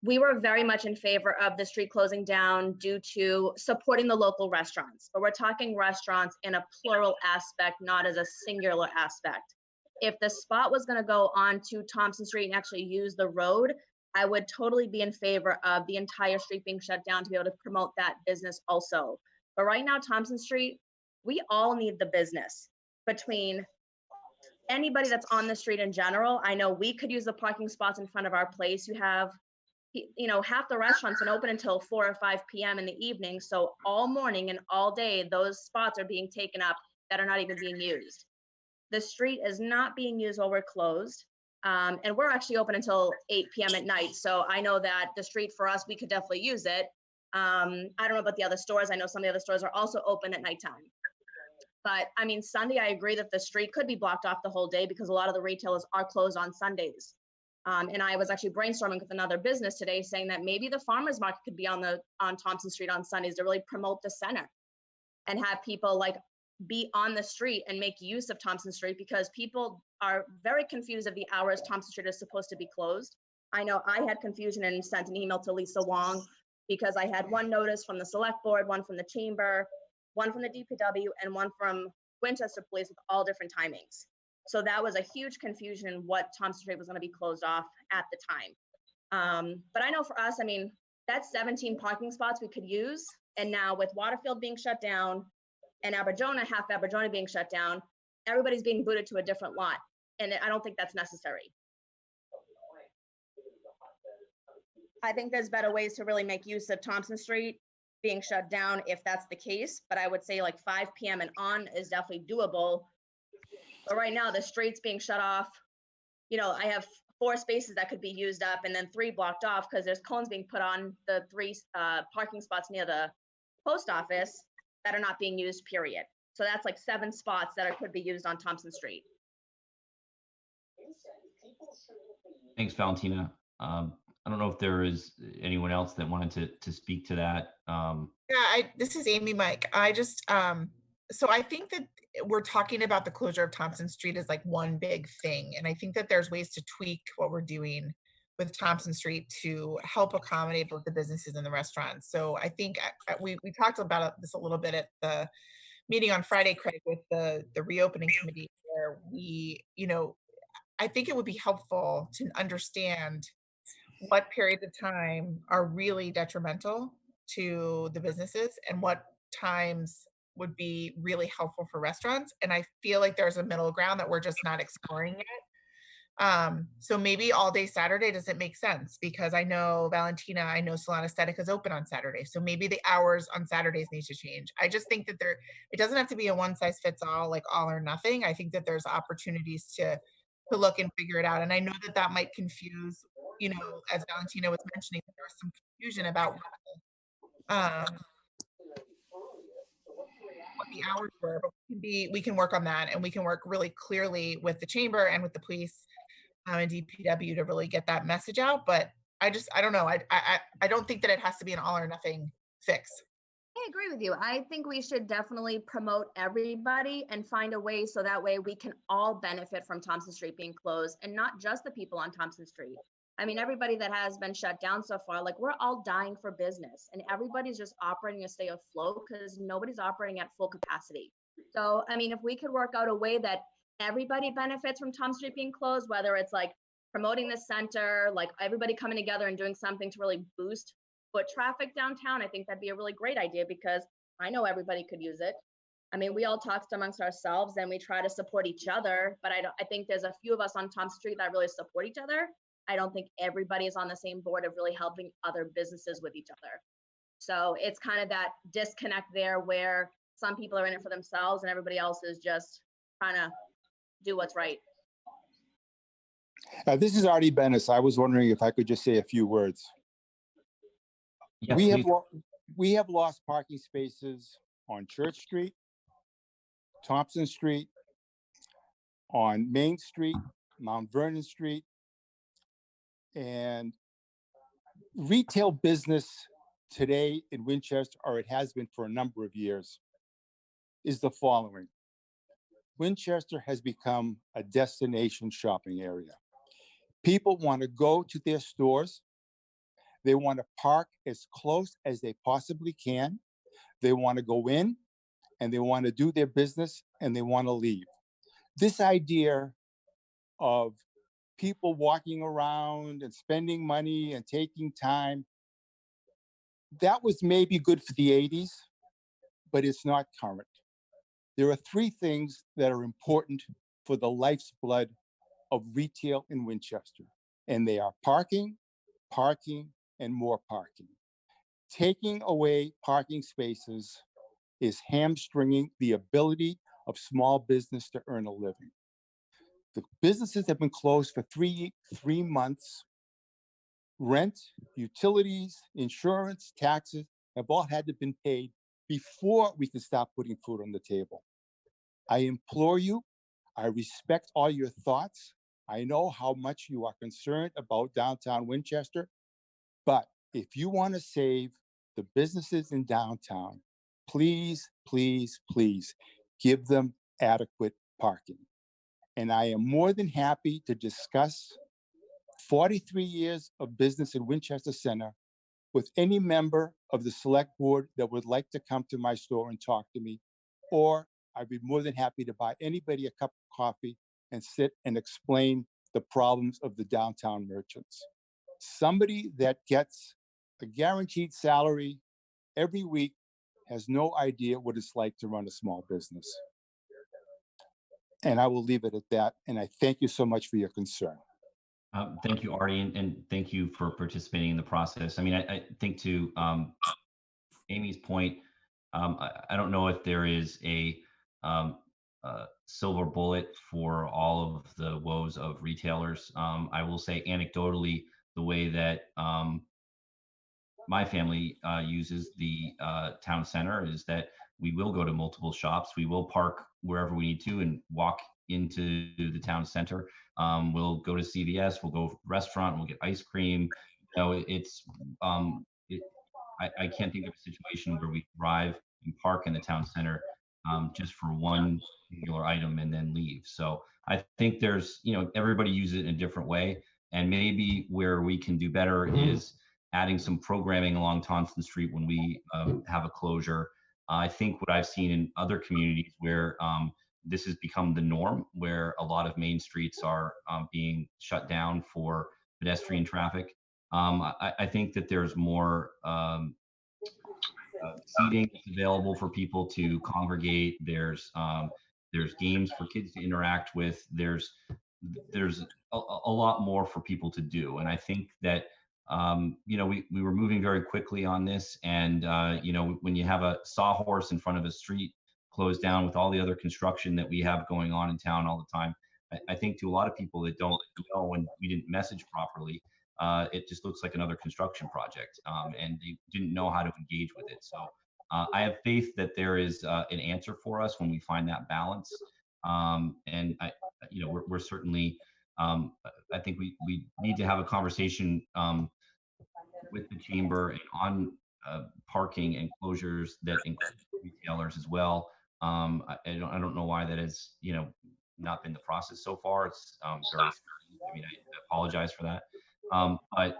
S11: we were very much in favor of the street closing down due to supporting the local restaurants. But we're talking restaurants in a plural aspect, not as a singular aspect. If the spot was going to go on to Thompson Street and actually use the road, I would totally be in favor of the entire street being shut down to be able to promote that business also. But right now, Thompson Street, we all need the business. Between anybody that's on the street in general, I know we could use the parking spots in front of our place. You have, half the restaurants are open until 4 or 5 p.m. in the evening. So all morning and all day, those spots are being taken up that are not even being used. The street is not being used while we're closed. And we're actually open until 8 p.m. at night. So I know that the street for us, we could definitely use it. I don't know about the other stores. I know some of the other stores are also open at nighttime. But I mean, Sunday, I agree that the street could be blocked off the whole day because a lot of the retailers are closed on Sundays. And I was actually brainstorming with another business today saying that maybe the farmers market could be on Thompson Street on Sundays to really promote the center and have people be on the street and make use of Thompson Street because people are very confused of the hours Thompson Street is supposed to be closed. I know I had confusion and sent an email to Lisa Wong because I had one notice from the select board, one from the chamber, one from the DPW, and one from Winchester Police with all different timings. So that was a huge confusion in what Thompson Street was going to be closed off at the time. But I know for us, I mean, that's 17 parking spots we could use. And now with Waterfield being shut down and half Aberjona being shut down, everybody's being booted to a different lot. And I don't think that's necessary. I think there's better ways to really make use of Thompson Street being shut down if that's the case. But I would say 5 p.m. and on is definitely doable. But right now the street's being shut off. I have 4 spaces that could be used up and then 3 blocked off because there's cones being put on the 3 parking spots near the post office that are not being used, period. So that's 7 spots that could be used on Thompson Street.
S1: Thanks, Valentina. I don't know if there is anyone else that wanted to speak to that.
S9: Yeah, this is Amy, Mike. I just, so I think that we're talking about the closure of Thompson Street as one big thing. And I think that there's ways to tweak what we're doing with Thompson Street to help accommodate both the businesses and the restaurants. So I think we talked about this a little bit at the meeting on Friday, Craig, with the reopening committee, where we, I think it would be helpful to understand what periods of time are really detrimental to the businesses and what times would be really helpful for restaurants. And I feel like there's a middle ground that we're just not exploring yet. So maybe all day Saturday doesn't make sense because I know Valentina, I know Salon Aesthetic is open on Saturday. So maybe the hours on Saturdays need to change. I just think that it doesn't have to be a one size fits all, like all or nothing. I think that there's opportunities to look and figure it out. And I know that that might confuse, you know, as Valentina was mentioning, there was some confusion about what the hours were, but we can work on that, and we can work really clearly with the chamber and with the police and DPW to really get that message out. But I don't know. I don't think that it has to be an all or nothing fix.
S11: I agree with you. I think we should definitely promote everybody and find a way so that way we can all benefit from Thompson Street being closed, and not just the people on Thompson Street. I mean, everybody that has been shut down so far, like we're all dying for business, and everybody's just operating to stay afloat because nobody's operating at full capacity. So, I mean, if we could work out a way that everybody benefits from Thompson Street being closed, whether it's like promoting the center, like everybody coming together and doing something to really boost foot traffic downtown, I think that'd be a really great idea because I know everybody could use it. I mean, we all talk amongst ourselves and we try to support each other, but I think there's a few of us on Thompson Street that really support each other. I don't think everybody is on the same board of really helping other businesses with each other. So it's kind of that disconnect there where some people are in it for themselves and everybody else is just trying to do what's right.
S12: This is Artie Bennis. I was wondering if I could just say a few words.
S1: Yeah,
S12: we have lost parking spaces on Church Street, Thompson Street, on Main Street, Mount Vernon Street, and retail business today in Winchester, or it has been for a number of years, is the following. Winchester has become a destination shopping area. People want to go to their stores. They want to park as close as they possibly can. They want to go in and they want to do their business and they want to leave. This idea of people walking around and spending money and taking time, that was maybe good for the 80s, but it's not current. There are three things that are important for the life's blood of retail in Winchester, and they are parking, parking, and more parking. Taking away parking spaces is hamstringing the ability of small business to earn a living. The businesses have been closed for three months. Rent, utilities, insurance, taxes have all had to been paid before we can stop putting food on the table. I implore you, I respect all your thoughts. I know how much you are concerned about downtown Winchester, but if you want to save the businesses in downtown, please, please, please give them adequate parking. And I am more than happy to discuss 43 years of business in Winchester Center with any member of the select board that would like to come to my store and talk to me, or I'd be more than happy to buy anybody a cup of coffee and sit and explain the problems of the downtown merchants. Somebody that gets a guaranteed salary every week has no idea what it's like to run a small business. And I will leave it at that. And I thank you so much for your concern.
S1: Thank you, Artie, and thank you for participating in the process. I mean, I think to Amy's point, I don't know if there is a silver bullet for all of the woes of retailers. I will say anecdotally, the way that my family uses the town center is that we will go to multiple shops. We will park wherever we need to and walk into the town center. We'll go to CVS, we'll go restaurant, we'll get ice cream. You know, I can't think of a situation where we drive and park in the town center just for one singular item and then leave. So I think there's, you know, everybody uses it in a different way. And maybe where we can do better is adding some programming along Thompson Street when we have a closure. I think what I've seen in other communities where this has become the norm, where a lot of main streets are being shut down for pedestrian traffic. I think that there's more seating available for people to congregate. There's games for kids to interact with. There's there's a lot more for people to do. And I think that, we were moving very quickly on this. And, when you have a sawhorse in front of a street closed down with all the other construction that we have going on in town all the time, I think to a lot of people that don't know and we didn't message properly, it just looks like another construction project, and they didn't know how to engage with it. So I have faith that there is an answer for us when we find that balance. And we're certainly, I think we need to have a conversation with the chamber and on parking and closures that include retailers as well. I don't know why that has not been the process so far. It's very. I mean, I apologize for that. But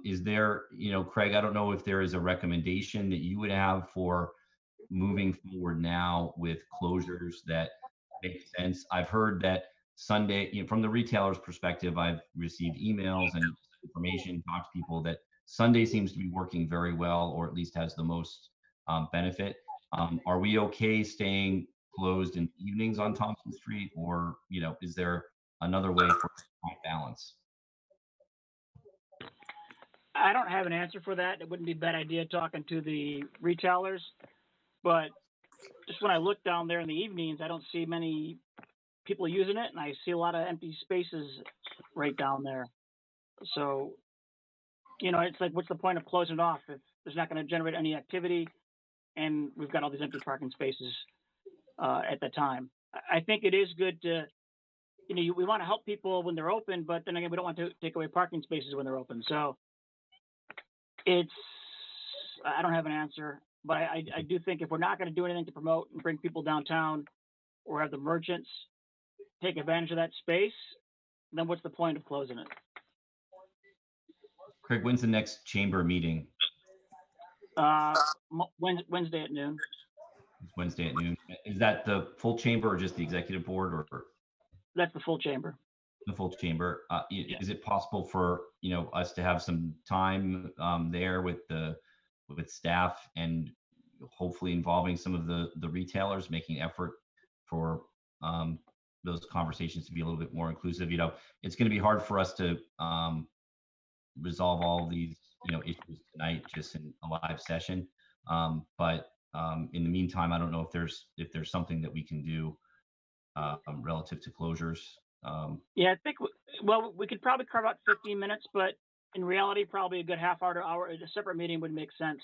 S1: is there, Craig? I don't know if there is a recommendation that you would have for moving forward now with closures that make sense. I've heard that Sunday, from the retailer's perspective, I've received emails and information, talked to people that Sunday seems to be working very well, or at least has the most benefit. Are we okay staying closed in evenings on Thompson Street, or is there another way for balance?
S10: I don't have an answer for that. It wouldn't be a bad idea talking to the retailers, but just when I look down there in the evenings, I don't see many people using it, and I see a lot of empty spaces right down there. So, it's like, what's the point of closing it off if there's not going to generate any activity, and we've got all these empty parking spaces at the time? I think it is good to, we want to help people when they're open, but then again, we don't want to take away parking spaces when they're open. So I don't have an answer, but I do think if we're not going to do anything to promote and bring people downtown, or have the merchants take advantage of that space, then what's the point of closing it?
S1: Craig, when's the next chamber meeting?
S10: Wednesday at noon.
S1: It's Wednesday at noon. Is that the full chamber or just the executive board, or?
S10: That's the full chamber.
S1: The full chamber. Is it possible for us to have some time there with staff, and hopefully involving some of the retailers, making effort for those conversations to be a little bit more inclusive? It's going to be hard for us to resolve all these issues tonight just in a live session, but in the meantime, I don't know if there's something that we can do relative to closures.
S10: Yeah, I think we could probably carve out 15 minutes, but in reality, probably a good half hour to hour. A separate meeting would make sense,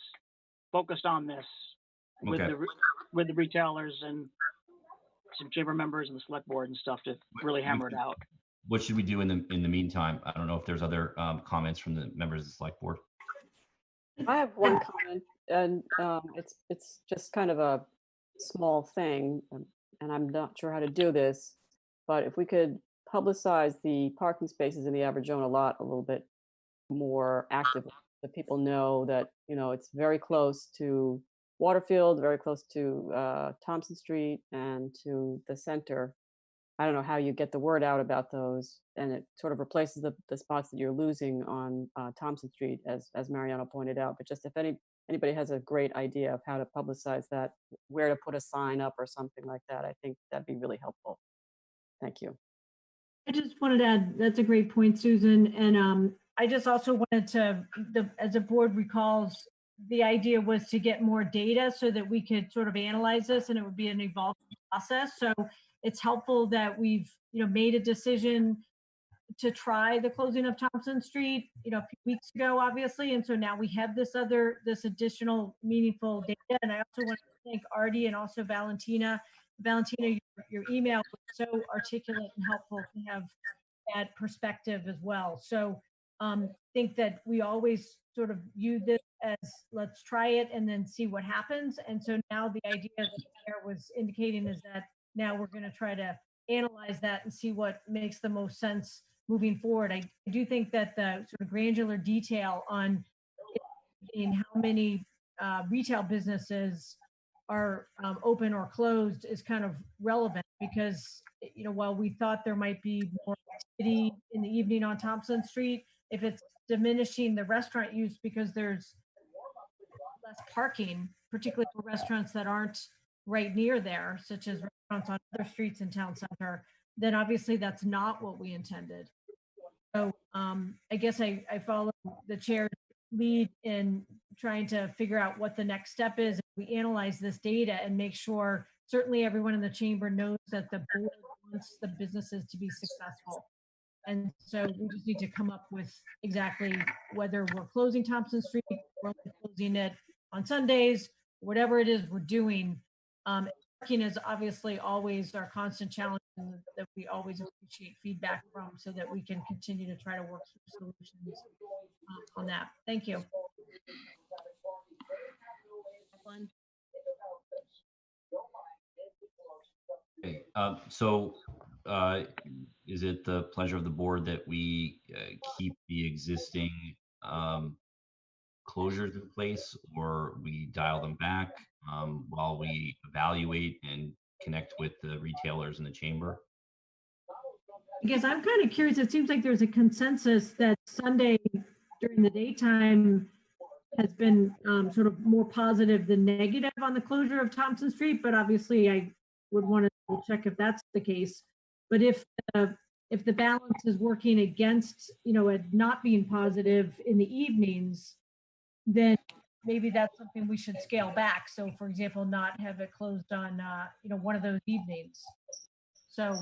S10: focused on this with the retailers and some chamber members and the select board and stuff to really hammer it out.
S1: What should we do in the meantime? I don't know if there's other comments from the members of the select board.
S5: I have one comment, and it's just kind of a small thing, and I'm not sure how to do this, but if we could publicize the parking spaces in the Aberjona lot a little bit more actively, that people know that it's very close to Waterfield, very close to Thompson Street and to the center. I don't know how you get the word out about those, and it sort of replaces the spots that you're losing on Thompson Street, as Mariano pointed out. But just if anybody has a great idea of how to publicize that, where to put a sign up or something like that, I think that'd be really helpful. Thank you.
S3: I just wanted to add, that's a great point, Susan. And I just also wanted to, as the board recalls, the idea was to get more data so that we could sort of analyze this, and it would be an evolving process. So it's helpful that we've, made a decision to try the closing of Thompson Street, a few weeks ago, obviously. And so now we have this additional meaningful data. And I also want to thank Artie and also Valentina. Valentina, your email was so articulate and helpful to have that perspective as well. So I think that we always sort of view this as, let's try it and then see what happens. And so now the idea that Claire was indicating is that now we're going to try to analyze that and see what makes the most sense moving forward. I do think that the sort of granular detail on in how many retail businesses are open or closed is kind of relevant, because while we thought there might be more activity in the evening on Thompson Street, if it's diminishing the restaurant use because there's less parking, particularly for restaurants that aren't right near there, such as restaurants on other streets in town center, then obviously that's not what we intended. So I guess I follow the chair's lead in trying to figure out what the next step is. We analyze this data and make sure certainly everyone in the chamber knows that the board wants the businesses to be successful. And so we just need to come up with exactly whether we're closing Thompson Street, we're closing it on Sundays, whatever it is we're doing. Parking is obviously always our constant challenge that we always appreciate feedback from so that we can continue to try to work through solutions on that. Thank you.
S1: Okay, so is it the pleasure of the board that we keep the existing closures in place, or we dial them back while we evaluate and connect with the retailers in the chamber?
S3: I guess I'm kind of curious. It seems like there's a consensus that Sunday during the daytime has been sort of more positive than negative on the closure of Thompson Street, but obviously I would want to check if that's the case. But if the balance is working against, it not being positive in the evenings, then maybe that's something we should scale back. So for example, not have it closed on, one of those evenings. So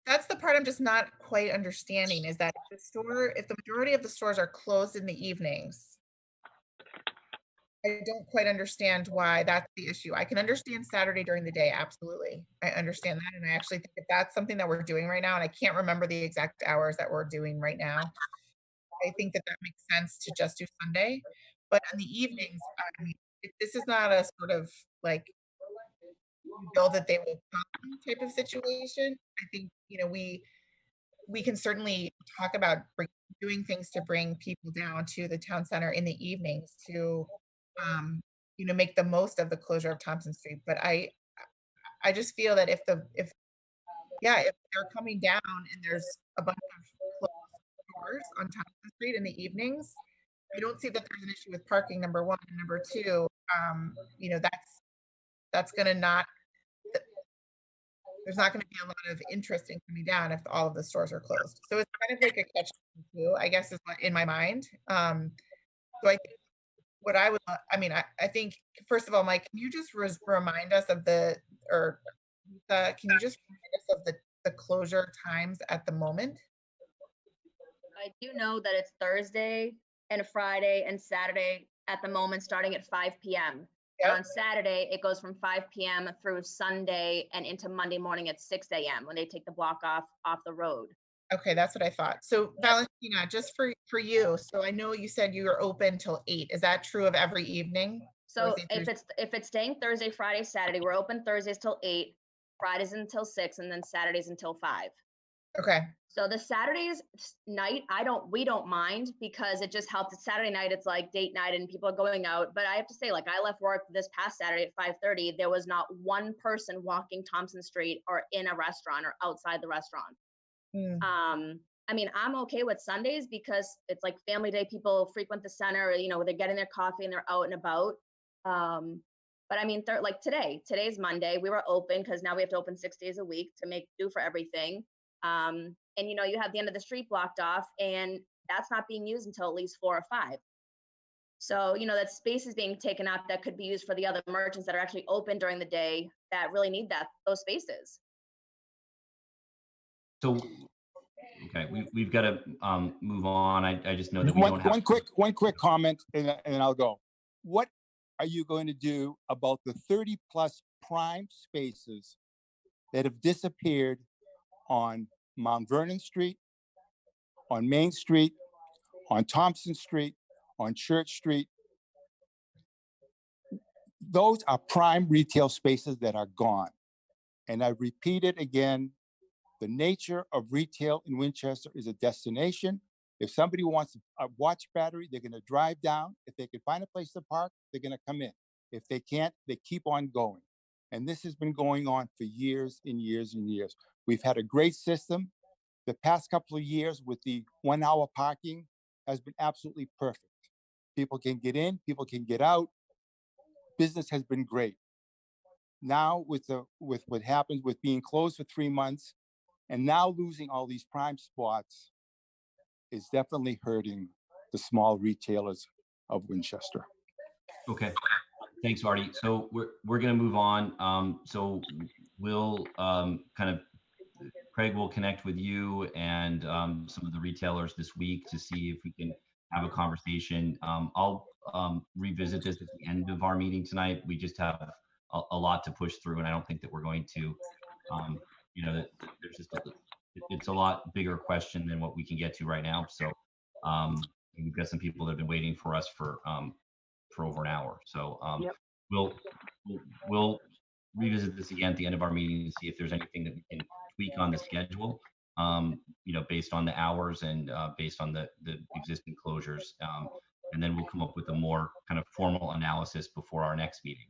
S9: that's the part I'm just not quite understanding, is that if the majority of the stores are closed in the evenings, I don't quite understand why that's the issue. I can understand Saturday during the day, absolutely. I understand that, and I actually think that that's something that we're doing right now, and I can't remember the exact hours that we're doing right now. I think that makes sense to just do Sunday, but in the evenings, I mean, this is not a sort of like bill that they will come type of situation. I think, we can certainly talk about doing things to bring people down to the town center in the evenings to, make the most of the closure of Thompson Street. But I just feel that if they're coming down and there's a bunch of closed stores on Thompson Street in the evenings, I don't see that there's an issue with parking, number one. And number two, that's going to not, there's not going to be a lot of interest in coming down if all of the stores are closed. So it's kind of like a catch-22, I guess, is what in my mind. So I think what I would, I think, first of all, Mike, can you just remind us of can you just remind us of the closure times at the moment?
S11: I do know that it's Thursday and Friday and Saturday at the moment, starting at 5 p.m.
S9: Yep.
S11: And on Saturday, it goes from 5 p.m. through Sunday and into Monday morning at 6 a.m. when they take the block off the road.
S9: Okay, that's what I thought. So Valentina, just for you, so I know you said you were open till 8. Is that true of every evening?
S11: So if it's staying Thursday, Friday, Saturday, we're open Thursdays till 8, Fridays until 6, and then Saturdays until 5.
S9: Okay.
S11: So the Saturdays night, we don't mind, because it just helps. It's Saturday night, it's like date night and people are going out. But I have to say, like, I left work this past Saturday at 5:30. There was not one person walking Thompson Street or in a restaurant or outside the restaurant. I'm okay with Sundays because it's like family day. People frequent the center, they're getting their coffee and they're out and about. But like today's Monday, we were open because now we have to open 6 days a week to make do for everything. And you have the end of the street blocked off, and that's not being used until at least 4 or 5. So, that space is being taken up that could be used for the other merchants that are actually open during the day that really need those spaces.
S1: So, okay, we've got to move on. I just know that we don't have
S12: one quick comment, and I'll go. What are you going to do about the 30 plus prime spaces that have disappeared on Mount Vernon Street, on Main Street, on Thompson Street, on Church Street? Those are prime retail spaces that are gone. And I repeat it again, the nature of retail in Winchester is a destination. If somebody wants a watch battery, they're going to drive down. If they can find a place to park, they're going to come in. If they can't, they keep on going. And this has been going on for years and years and years. We've had a great system. The past couple of years with the 1 hour parking has been absolutely perfect. People can get in, people can get out. Business has been great. now with what happened with being closed for 3 months and now losing all these prime spots is definitely hurting the small retailers of Winchester.
S1: Okay. Thanks, Artie. So we're going to move on. So we'll Craig will connect with you and some of the retailers this week to see if we can have a conversation. I'll revisit this at the end of our meeting tonight. We just have a lot to push through, and I don't think that we're going to, there's just it's a lot bigger question than what we can get to right now. So we've got some people that have been waiting for us for over an hour. So
S10: Yep.
S1: we'll revisit this again at the end of our meeting to see if there's anything that we can tweak on the schedule, based on the hours and based on the existing closures. And then we'll come up with a more kind of formal analysis before our next meeting.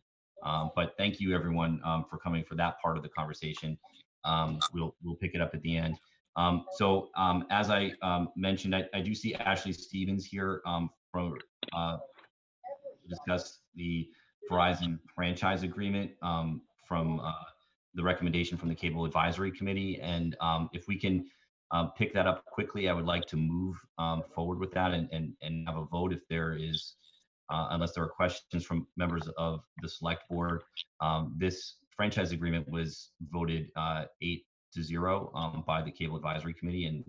S1: But thank you everyone for coming for that part of the conversation. We'll pick it up at the end. So as I mentioned, I do see Ashley Stevens here from discuss the Verizon franchise agreement from the recommendation from the Cable Advisory Committee. And if we can pick that up quickly, I would like to move forward with that and have a vote if there is, unless there are questions from members of the select board. This franchise agreement was voted 8-0 by the Cable Advisory Committee. And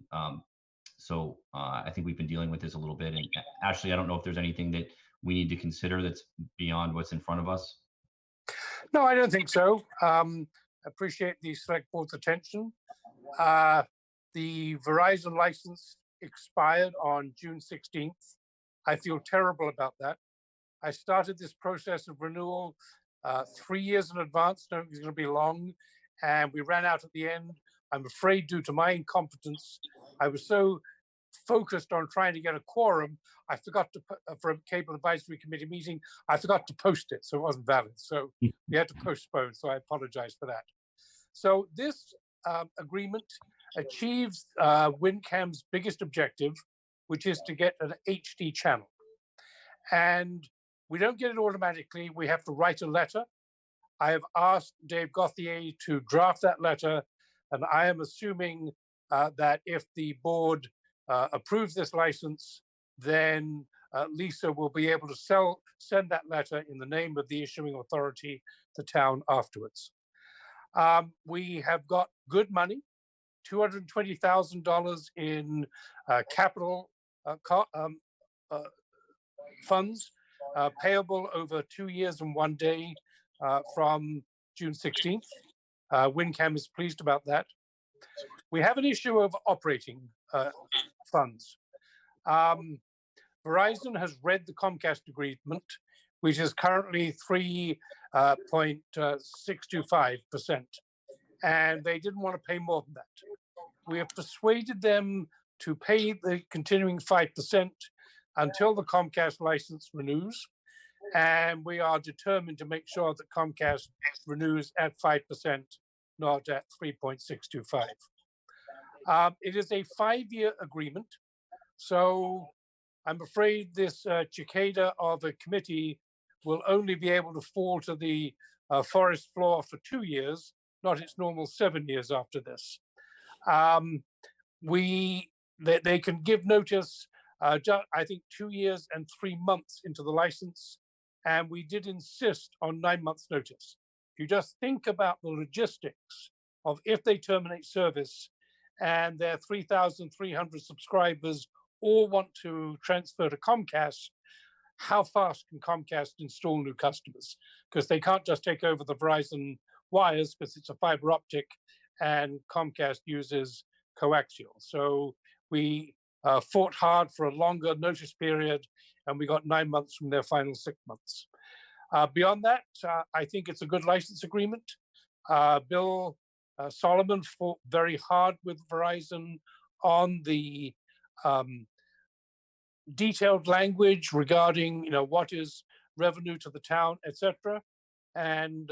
S1: so I think we've been dealing with this a little bit. And Ashley, I don't know if there's anything that we need to consider that's beyond what's in front of us.
S13: No, I don't think so. Appreciate the select board's attention. The Verizon license expired on June 16th. I feel terrible about that. I started this process of renewal 3 years in advance, knowing it was going to be long, and we ran out at the end. I'm afraid due to my incompetence, I was so focused on trying to get a quorum, I forgot to put for a Cable Advisory Committee meeting, I forgot to post it, so it wasn't valid. So we had to postpone, so I apologize for that. So this agreement achieves WinCam's biggest objective, which is to get an HD channel. And we don't get it automatically. We have to write a letter. I have asked Dave Gauthier to draft that letter, and I am assuming that if the board approves this license, then Lisa will be able to send that letter in the name of the issuing authority, the town, afterwards. We have got good money, $220,000 in capital funds payable over 2 years and 1 day from June 16th. WinCam is pleased about that. We have an issue of operating funds. Verizon has read the Comcast agreement, which is currently 3.625%, and they didn't want to pay more than that. We have persuaded them to pay the continuing 5% until the Comcast license renews, and we are determined to make sure that Comcast renews at 5%, not at 3.625. It is a 5-year agreement, so I'm afraid this cicada of a committee will only be able to fall to the forest floor for 2 years, not its normal 7 years after this. They can give notice, I think 2 years and 3 months into the license, and we did insist on 9 months notice. If you just think about the logistics of if they terminate service and their 3,300 subscribers all want to transfer to Comcast, how fast can Comcast install new customers? Because they can't just take over the Verizon wires because it's a fiber optic and Comcast uses coaxial. So we fought hard for a longer notice period, and we got 9 months from their final 6 months. Beyond that, I think it's a good license agreement. Bill Solomon fought very hard with Verizon on the detailed language regarding, what is revenue to the town, etc. And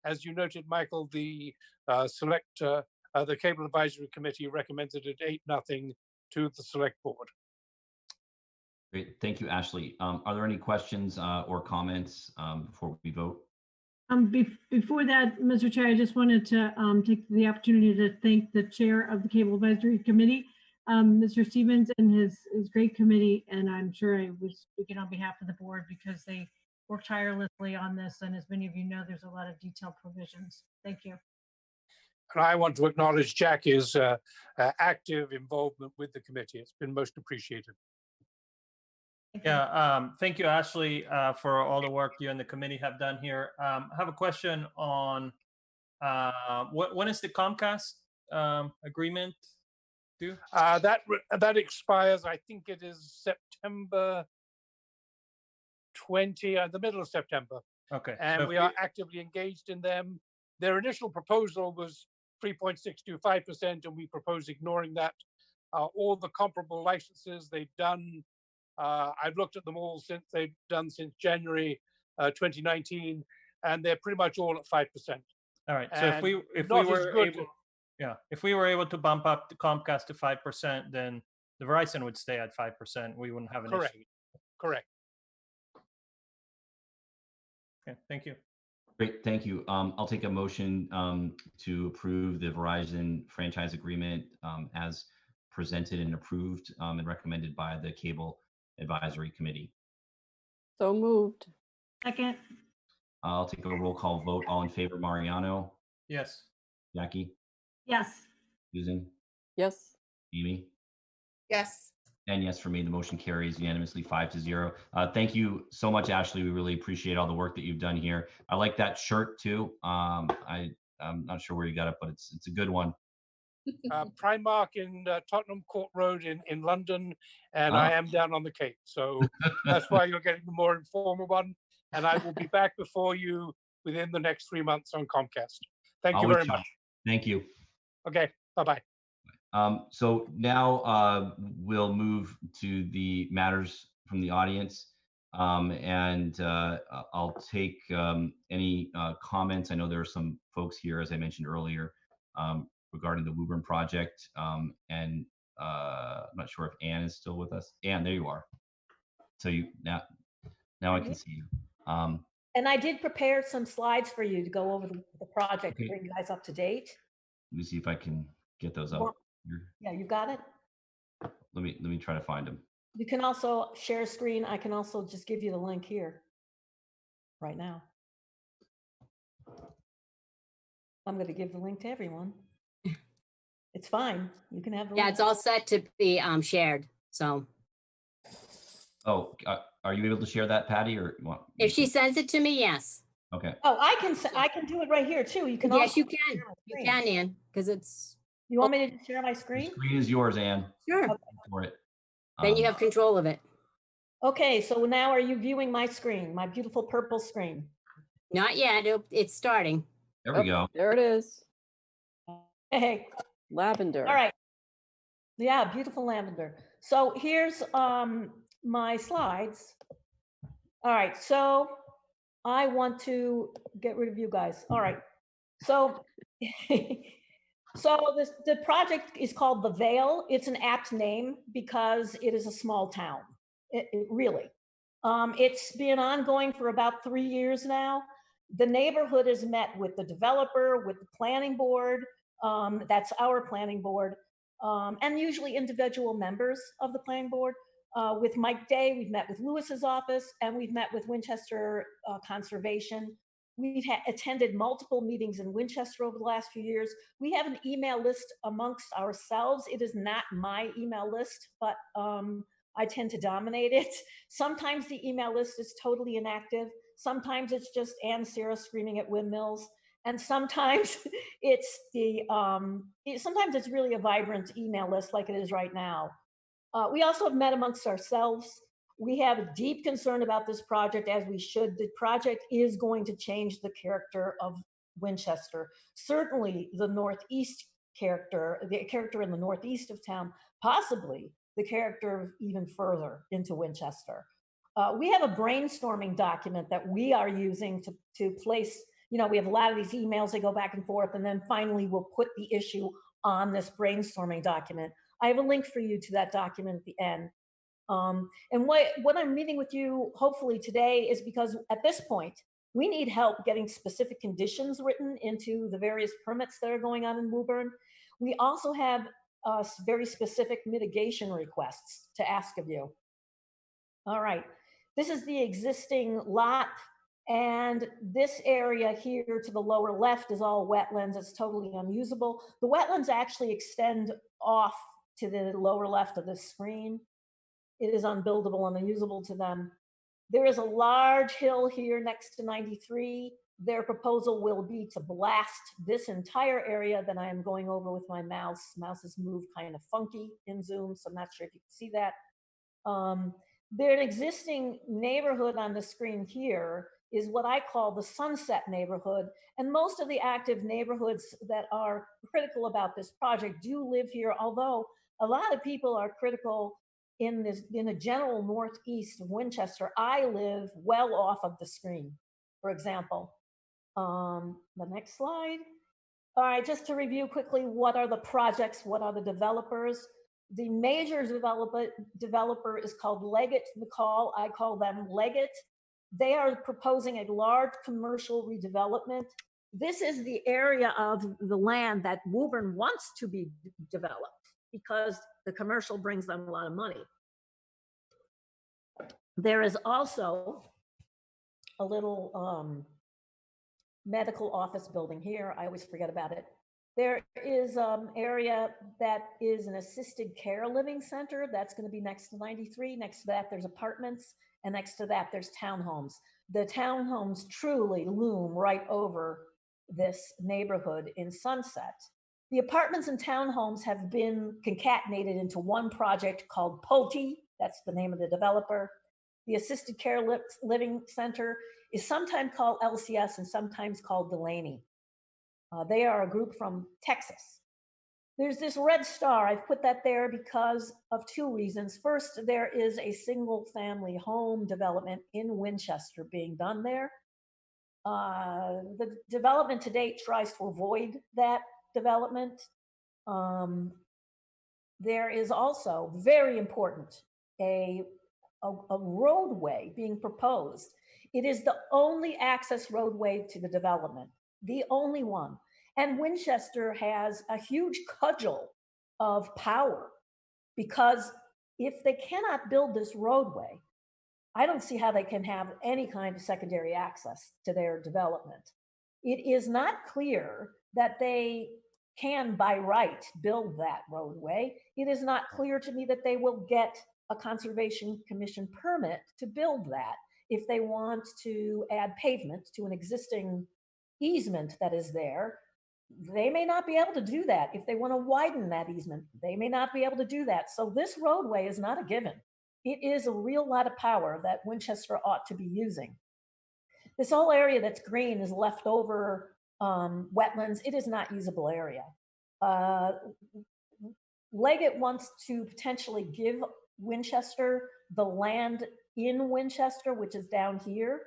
S13: as you noted, Michael, the the Cable Advisory Committee recommended it 8-0 to the select board.
S1: Great, thank you, Ashley. Are there any questions or comments before we vote?
S3: Before that, Mr. Chair, I just wanted to take the opportunity to thank the chair of the Cable Advisory Committee, Mr. Stevens, and his great committee. And I'm sure I was speaking on behalf of the board because they worked tirelessly on this. And as many of you know, there's a lot of detailed provisions. Thank you.
S13: And I want to acknowledge Jackie's active involvement with the committee. It's been most appreciated.
S2: Yeah, thank you, Ashley, for all the work you and the committee have done here. I have a question on when is the Comcast agreement due?
S13: That expires, I think it is September 20, the middle of September.
S2: Okay.
S13: And
S2: so
S13: we are actively engaged in them. Their initial proposal was 3.625%, and we propose ignoring that. All the comparable licenses they've done, I've looked at them all since they've done since January 2019, and they're pretty much all at 5%.
S2: All right. So if we were able to bump up the Comcast to 5%, then the Verizon would stay at 5%. We wouldn't have an
S13: Correct.
S2: issue.
S13: Correct.
S2: Okay. Thank you.
S1: Great, thank you. I'll take a motion to approve the Verizon franchise agreement as presented and approved and recommended by the Cable Advisory Committee.
S5: So moved.
S3: Second.
S1: I'll take a roll call vote. All in favor, Mariano,
S2: Yes.
S1: Jackie,
S3: Yes.
S1: Susan,
S5: Yes.
S1: Amy,
S9: Yes.
S1: and yes for me. The motion carries unanimously 5-0. Thank you so much, Ashley. We really appreciate all the work that you've done here. I like that shirt too. I'm not sure where you got it, but it's a good one.
S13: Primark in Tottenham Court Road in London, and I am down on the Cape. So that's why you're getting the more informal one. And I will be back before you within the next 3 months on Comcast. Thank you very much.
S1: Thank you.
S13: Okay, bye-bye.
S1: So now we'll move to the matters from the audience. And I'll take any comments. I know there are some folks here, as I mentioned earlier, regarding the Woburn project. And I'm not sure if Anne is still with us. Anne, there you are. So you now I can see you.
S14: And I did prepare some slides for you to go over the project
S1: Okay.
S14: to bring you guys up to date.
S1: Let me see if I can get those up.
S14: Yeah, you got it.
S1: Let me try to find them.
S14: You can also share screen. I can also just give you the link here right now. I'm going to give the link to everyone. It's fine. You can have the
S15: Yeah,
S14: link.
S15: it's all set to be shared. So
S1: Oh, are you able to share that, Patty, or you want?
S15: if she sends it to me, yes.
S1: Okay.
S14: Oh, I can do it right here too. You can.
S15: Yes,
S14: also
S15: you can. You can, Ann, because it's.
S14: You want me to share my screen?
S1: The screen is yours, Anne.
S15: Sure.
S14: Okay.
S1: For it.
S15: Then you have control of it.
S14: Okay, so now are you viewing my screen, my beautiful purple screen?
S15: Not yet. It's starting.
S1: There we go.
S5: There it is.
S14: Hey.
S5: Lavender.
S14: All right. Yeah, beautiful lavender. So here's my slides. All right, so I want to get rid of you guys. All right, so the project is called The Vale. It's an apt name because it is a small town. It really. It's been ongoing for about 3 years now. The neighborhood has met with the developer, with the planning board. That's our planning board, and usually individual members of the planning board. With Mike Day, we've met with Lewis's office, and we've met with Winchester Conservation. We've attended multiple meetings in Winchester over the last few years. We have an email list amongst ourselves. It is not my email list, but I tend to dominate it. Sometimes the email list is totally inactive. Sometimes it's just Ann Sarah screaming at windmills. And sometimes it's sometimes it's really a vibrant email list like it is right now. We also have met amongst ourselves. We have a deep concern about this project, as we should. The project is going to change the character of Winchester. Certainly the Northeast character, the character in the Northeast of town, possibly the character even further into Winchester. We have a brainstorming document that we are using to place, we have a lot of these emails, they go back and forth, and then finally we'll put the issue on this brainstorming document. I have a link for you to that document at the end. And what I'm meeting with you hopefully today is because at this point, We need help getting specific conditions written into the various permits that are going on in Woburn. We also have very specific mitigation requests to ask of you. All right, this is the existing lot, and this area here to the lower left is all wetlands. It's totally unusable. The wetlands actually extend off to the lower left of the screen. It is unbuildable and unusable to them. There is a large hill here next to 93. Their proposal will be to blast this entire area that I am going over with my mouse. Mouses move kind of funky in Zoom, so I'm not sure if you can see that. Their existing neighborhood on the screen here is what I call the Sunset neighborhood. And most of the active neighborhoods that are critical about this project do live here, although a lot of people are critical in the general northeast of Winchester. I live well off of the screen, for example. The next slide. All right, just to review quickly, what are the projects? What are the developers? The major developer is called Leggett McCall. I call them Leggett. They are proposing a large commercial redevelopment. This is the area of the land that Woburn wants to be developed because the commercial brings them a lot of money. There is also a little medical office building here. I always forget about it. There is an area that is an assisted care living center. That's going to be next to 93. Next to that, there's apartments. And next to that, there's townhomes. The townhomes truly loom right over this neighborhood in Sunset. The apartments and townhomes have been concatenated into one project called Pulte. That's the name of the developer. The assisted care living center is sometimes called LCS and sometimes called Delaney. They are a group from Texas. There's this red star. I've put that there because of two reasons. First, there is a single family home development in Winchester being done there. The development to date tries to avoid that development. There is also, very important, a roadway being proposed. It is the only access roadway to the development, the only one. And Winchester has a huge cudgel of power because if they cannot build this roadway, I don't see how they can have any kind of secondary access to their development. It is not clear that they can, by right, build that roadway. It is not clear to me that they will get a Conservation Commission permit to build that if they want to add pavement to an existing easement that is there. They may not be able to do that. If they want to widen that easement, they may not be able to do that. So this roadway is not a given. It is a real lot of power that Winchester ought to be using. This whole area that's green is leftover wetlands. It is not usable area. Leggett wants to potentially give Winchester the land in Winchester, which is down here.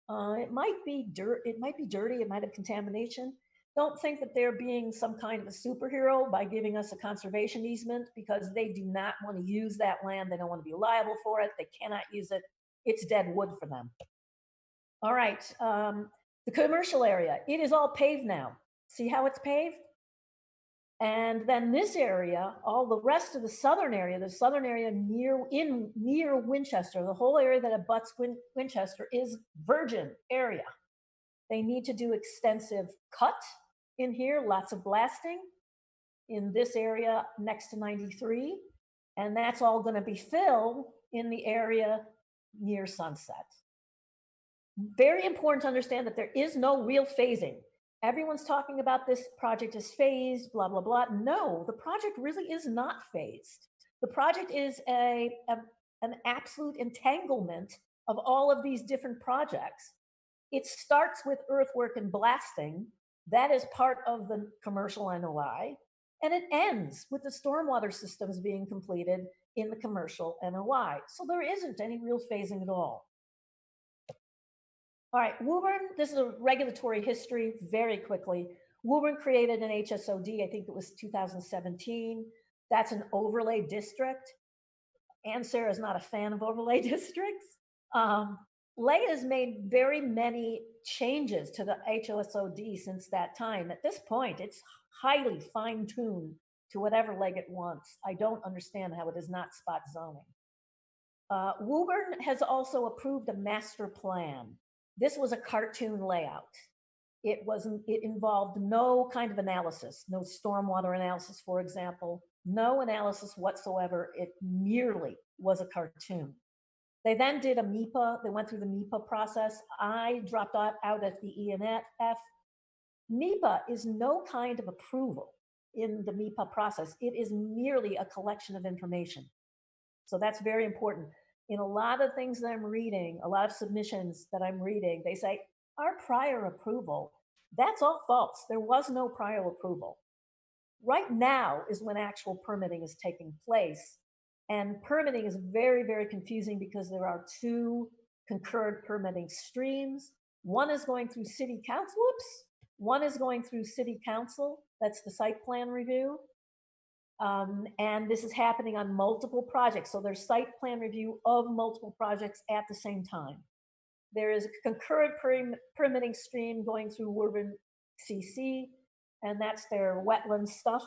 S14: It might be dirt. It might be dirty. It might have contamination. Don't think that they're being some kind of a superhero by giving us a conservation easement because they do not want to use that land. They don't want to be liable for it. They cannot use it. It's dead wood for them. All right, the commercial area, it is all paved now. See how it's paved? And then this area, all the rest of the southern area near Winchester, the whole area that abuts Winchester is virgin area. They need to do extensive cut in here, lots of blasting in this area next to 93. And that's all going to be filled in the area near Sunset. Very important to understand that there is no real phasing. Everyone's talking about this project is phased, blah, blah, blah. No, the project really is not phased. The project is an absolute entanglement of all of these different projects. It starts with earthwork and blasting. That is part of the commercial NOI. And it ends with the stormwater systems being completed in the commercial NOI. So there isn't any real phasing at all. All right, Woburn, this is a regulatory history very quickly. Woburn created an HSOD, I think it was 2017. That's an overlay district. Ann Sarah is not a fan of overlay districts. Leah has made very many changes to the HOSOD since that time. At this point, it's highly fine-tuned to whatever Leggett wants. I don't understand how it is not spot zoning. Woburn has also approved a master plan. This was a cartoon layout. It involved no kind of analysis, no stormwater analysis, for example, no analysis whatsoever. It merely was a cartoon. They then did a MIPA. They went through the MIPA process. I dropped out at the ENF. MIPA is no kind of approval in the MIPA process. It is merely a collection of information. So that's very important. In a lot of things that I'm reading, a lot of submissions that I'm reading, they say, our prior approval, that's all false. There was no prior approval. Right now is when actual permitting is taking place. And permitting is very, very confusing because there are two concurrent permitting streams. One is going through city council, one is going through city council. That's the site plan review. And this is happening on multiple projects. So there's site plan review of multiple projects at the same time. There is a concurrent permitting stream going through Woburn CC, and that's their wetland stuff.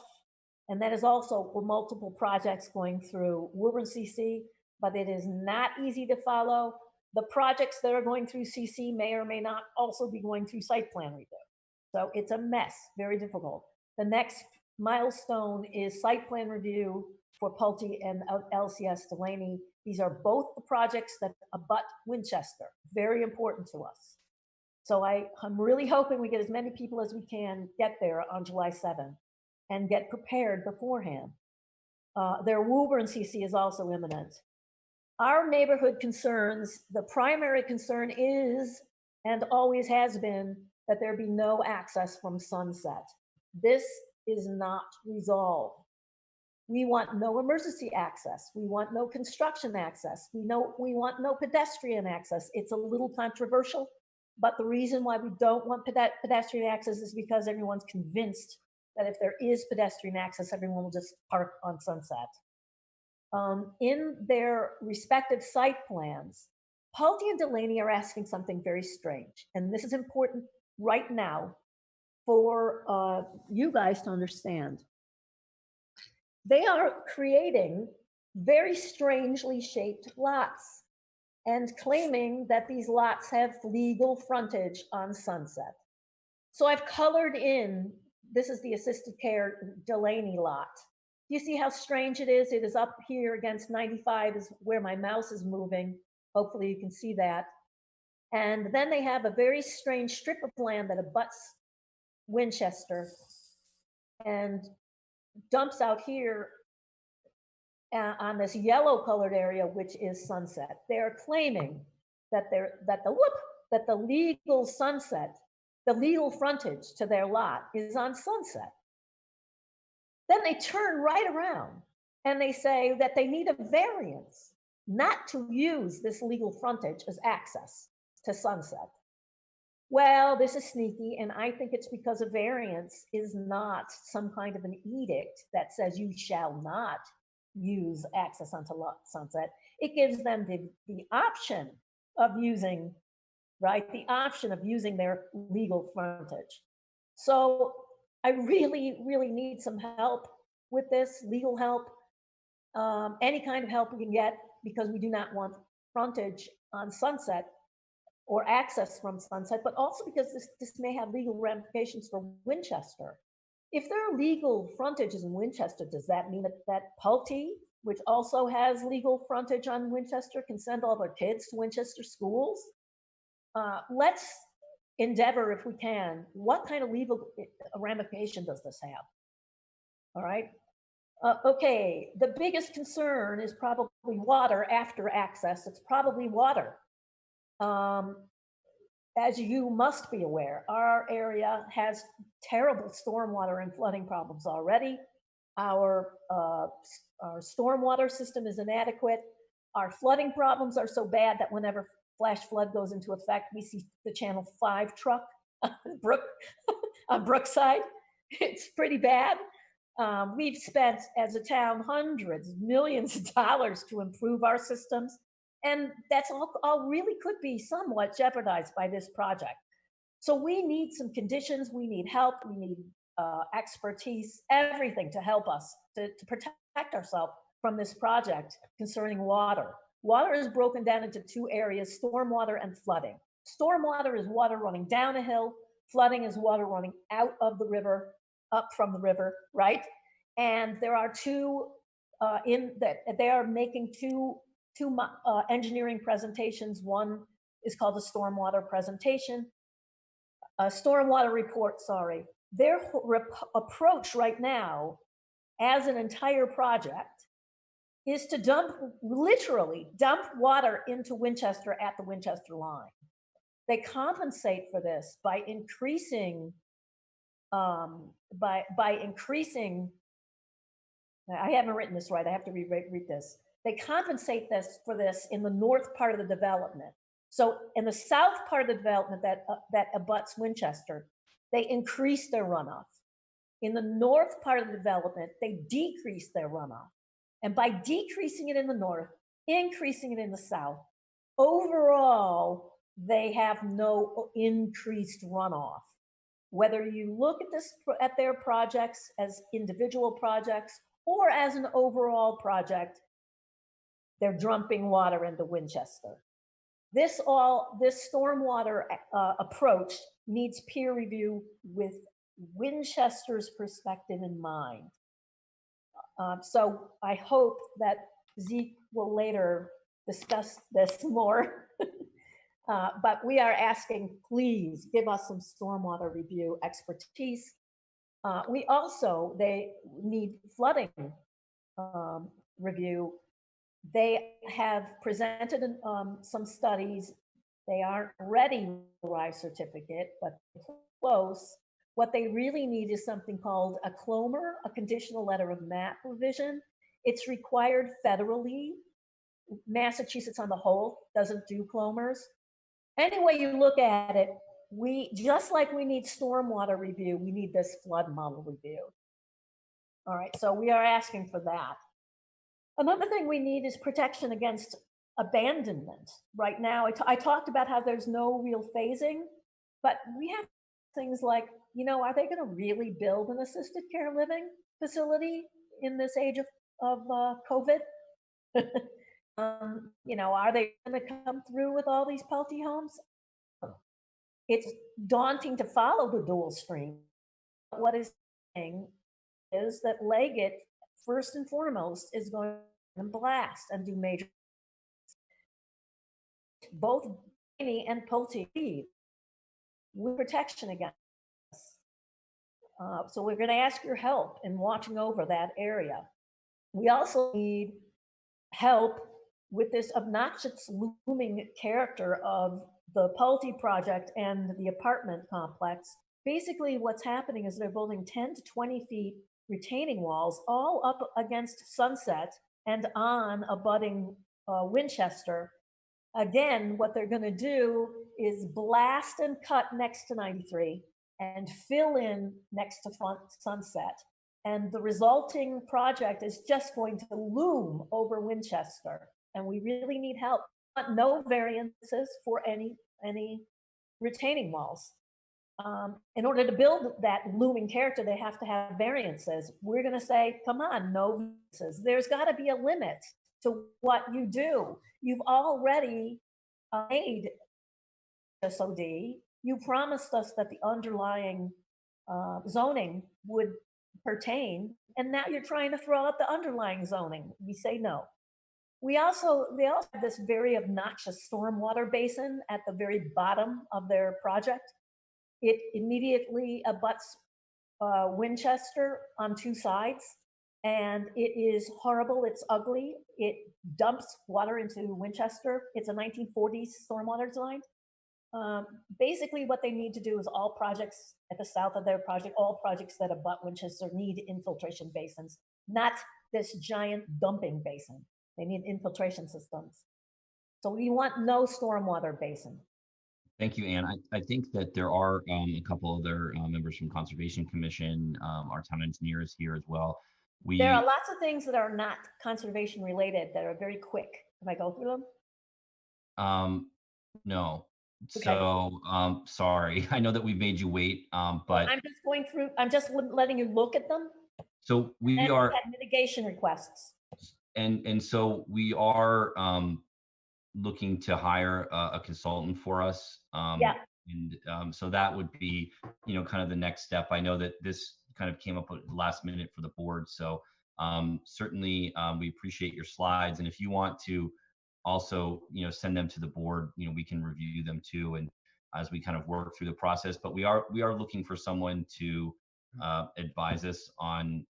S14: And that is also multiple projects going through Woburn CC, but it is not easy to follow. The projects that are going through CC may or may not also be going through site plan review. So it's a mess, very difficult. The next milestone is site plan review for Pulte and LCS Delaney. These are both the projects that abut Winchester, very important to us. So I'm really hoping we get as many people as we can get there on July 7th and get prepared beforehand. Their Woburn CC is also imminent. Our neighborhood concerns, the primary concern is, and always has been, that there be no access from Sunset. This is not resolved. We want no emergency access. We want no construction access. We want no pedestrian access. It's a little controversial, but the reason why we don't want pedestrian access is because everyone's convinced that if there is pedestrian access, everyone will just park on Sunset. In their respective site plans, Pulte and Delaney are asking something very strange, and this is important right now for you guys to understand. They are creating very strangely shaped lots and claiming that these lots have legal frontage on Sunset. So I've colored in, this is the assisted care Delaney lot. You see how strange it is? It is up here against 95 is where my mouse is moving. Hopefully you can see that. And then they have a very strange strip of land that abuts Winchester and dumps out here on this yellow colored area, which is Sunset. They are claiming that the legal Sunset, the legal frontage to their lot is on Sunset. Then they turn right around and they say that they need a variance not to use this legal frontage as access to Sunset. Well, this is sneaky, and I think it's because a variance is not some kind of an edict that says you shall not use access onto Sunset. It gives them the option of using, right, the option of using their legal frontage. So I really, really need some help with this, legal help, any kind of help we can get, because we do not want frontage on Sunset or access from Sunset, but also because this may have legal ramifications for Winchester. If there are legal frontages in Winchester, does that mean that Pulte, which also has legal frontage on Winchester, can send all their kids to Winchester schools? Let's endeavor, if we can, what kind of legal ramification does this have? All right. Okay, the biggest concern is probably water after access. It's probably water. As you must be aware, our area has terrible stormwater and flooding problems already. Our stormwater system is inadequate. Our flooding problems are so bad that whenever flash flood goes into effect, we see the Channel 5 truck on Brookside. It's pretty bad. We've spent, as a town, hundreds, millions of dollars to improve our systems, And that's all really could be somewhat jeopardized by this project. So we need some conditions, we need help, we need expertise, everything to help us to protect ourselves from this project concerning water. Water is broken down into two areas, stormwater and flooding. Stormwater is water running down a hill, flooding is water running out of the river, up from the river, right? And there are two they are making two engineering presentations. One is called the stormwater presentation, stormwater report, sorry. Their approach right now as an entire project is to literally dump water into Winchester at the Winchester line. They compensate for this by increasing, I haven't written this right, I have to read this. They compensate for this in the north part of the development. So in the south part of the development that abuts Winchester, they increase their runoff. In the north part of the development, they decrease their runoff. And by decreasing it in the north, increasing it in the south, overall, they have no increased runoff. Whether you look at their projects as individual projects or as an overall project, they're dumping water into Winchester. This stormwater approach needs peer review with Winchester's perspective in mind. So I hope that Zeke will later discuss this more. But we are asking, please give us some stormwater review expertise. They need flooding review. They have presented some studies. They aren't ready to arrive certificate, but close. What they really need is something called a CLOMR, a conditional letter of map revision. It's required federally. Massachusetts on the whole doesn't do CLOMRs. Any way you look at it, just like we need stormwater review, we need this flood model review. All right, so we are asking for that. Another thing we need is protection against abandonment. Right now, I talked about how there's no real phasing, but we have things like, are they going to really build an assisted care living facility in this age of COVID? Are they going to come through with all these Pulte homes? It's daunting to follow the dual stream. What is saying is that Leggett, first and foremost, is going to blast and do major. Both Rainey and Pulte with protection against this. So we're going to ask your help in watching over that area. We also need help with this obnoxious looming character of the Pulte project and the apartment complex. Basically, what's happening is they're building 10 to 20 feet retaining walls all up against Sunset and on abutting Winchester. Again, what they're going to do is blast and cut next to 93 and fill in next to Sunset. And the resulting project is just going to loom over Winchester. And we really need help. But no variances for any retaining walls. In order to build that looming character, they have to have variances. We're going to say, come on, no variances. There's got to be a limit to what you do. You've already made SOD. You promised us that the underlying zoning would pertain, and now you're trying to throw out the underlying zoning. We say no. They also have this very obnoxious stormwater basin at the very bottom of their project. It immediately abuts Winchester on two sides, and it is horrible. It's ugly. It dumps water into Winchester. It's a 1940s stormwater design. Basically, what they need to do is all projects at the south of their project, all projects that abut Winchester need infiltration basins, not this giant dumping basin. They need infiltration systems. So we want no stormwater basin.
S1: Thank you, Anne. I think that there are a couple other members from Conservation Commission. Our town engineer is here as well.
S14: There are lots of things that are not conservation related that are very quick. Can I go through them?
S1: No.
S14: Okay.
S1: So, sorry. I know that we've made you wait, but
S14: I'm just going through, I'm just letting you look at them.
S1: so we
S14: And we
S1: are,
S14: had mitigation requests.
S1: and so we are looking to hire a consultant for us.
S14: Yeah.
S1: And so that would be, kind of the next step. I know that this kind of came up at the last minute for the board. So certainly we appreciate your slides. And if you want to also, send them to the board, we can review them too. And as we kind of work through the process, but we are looking for someone to advise us on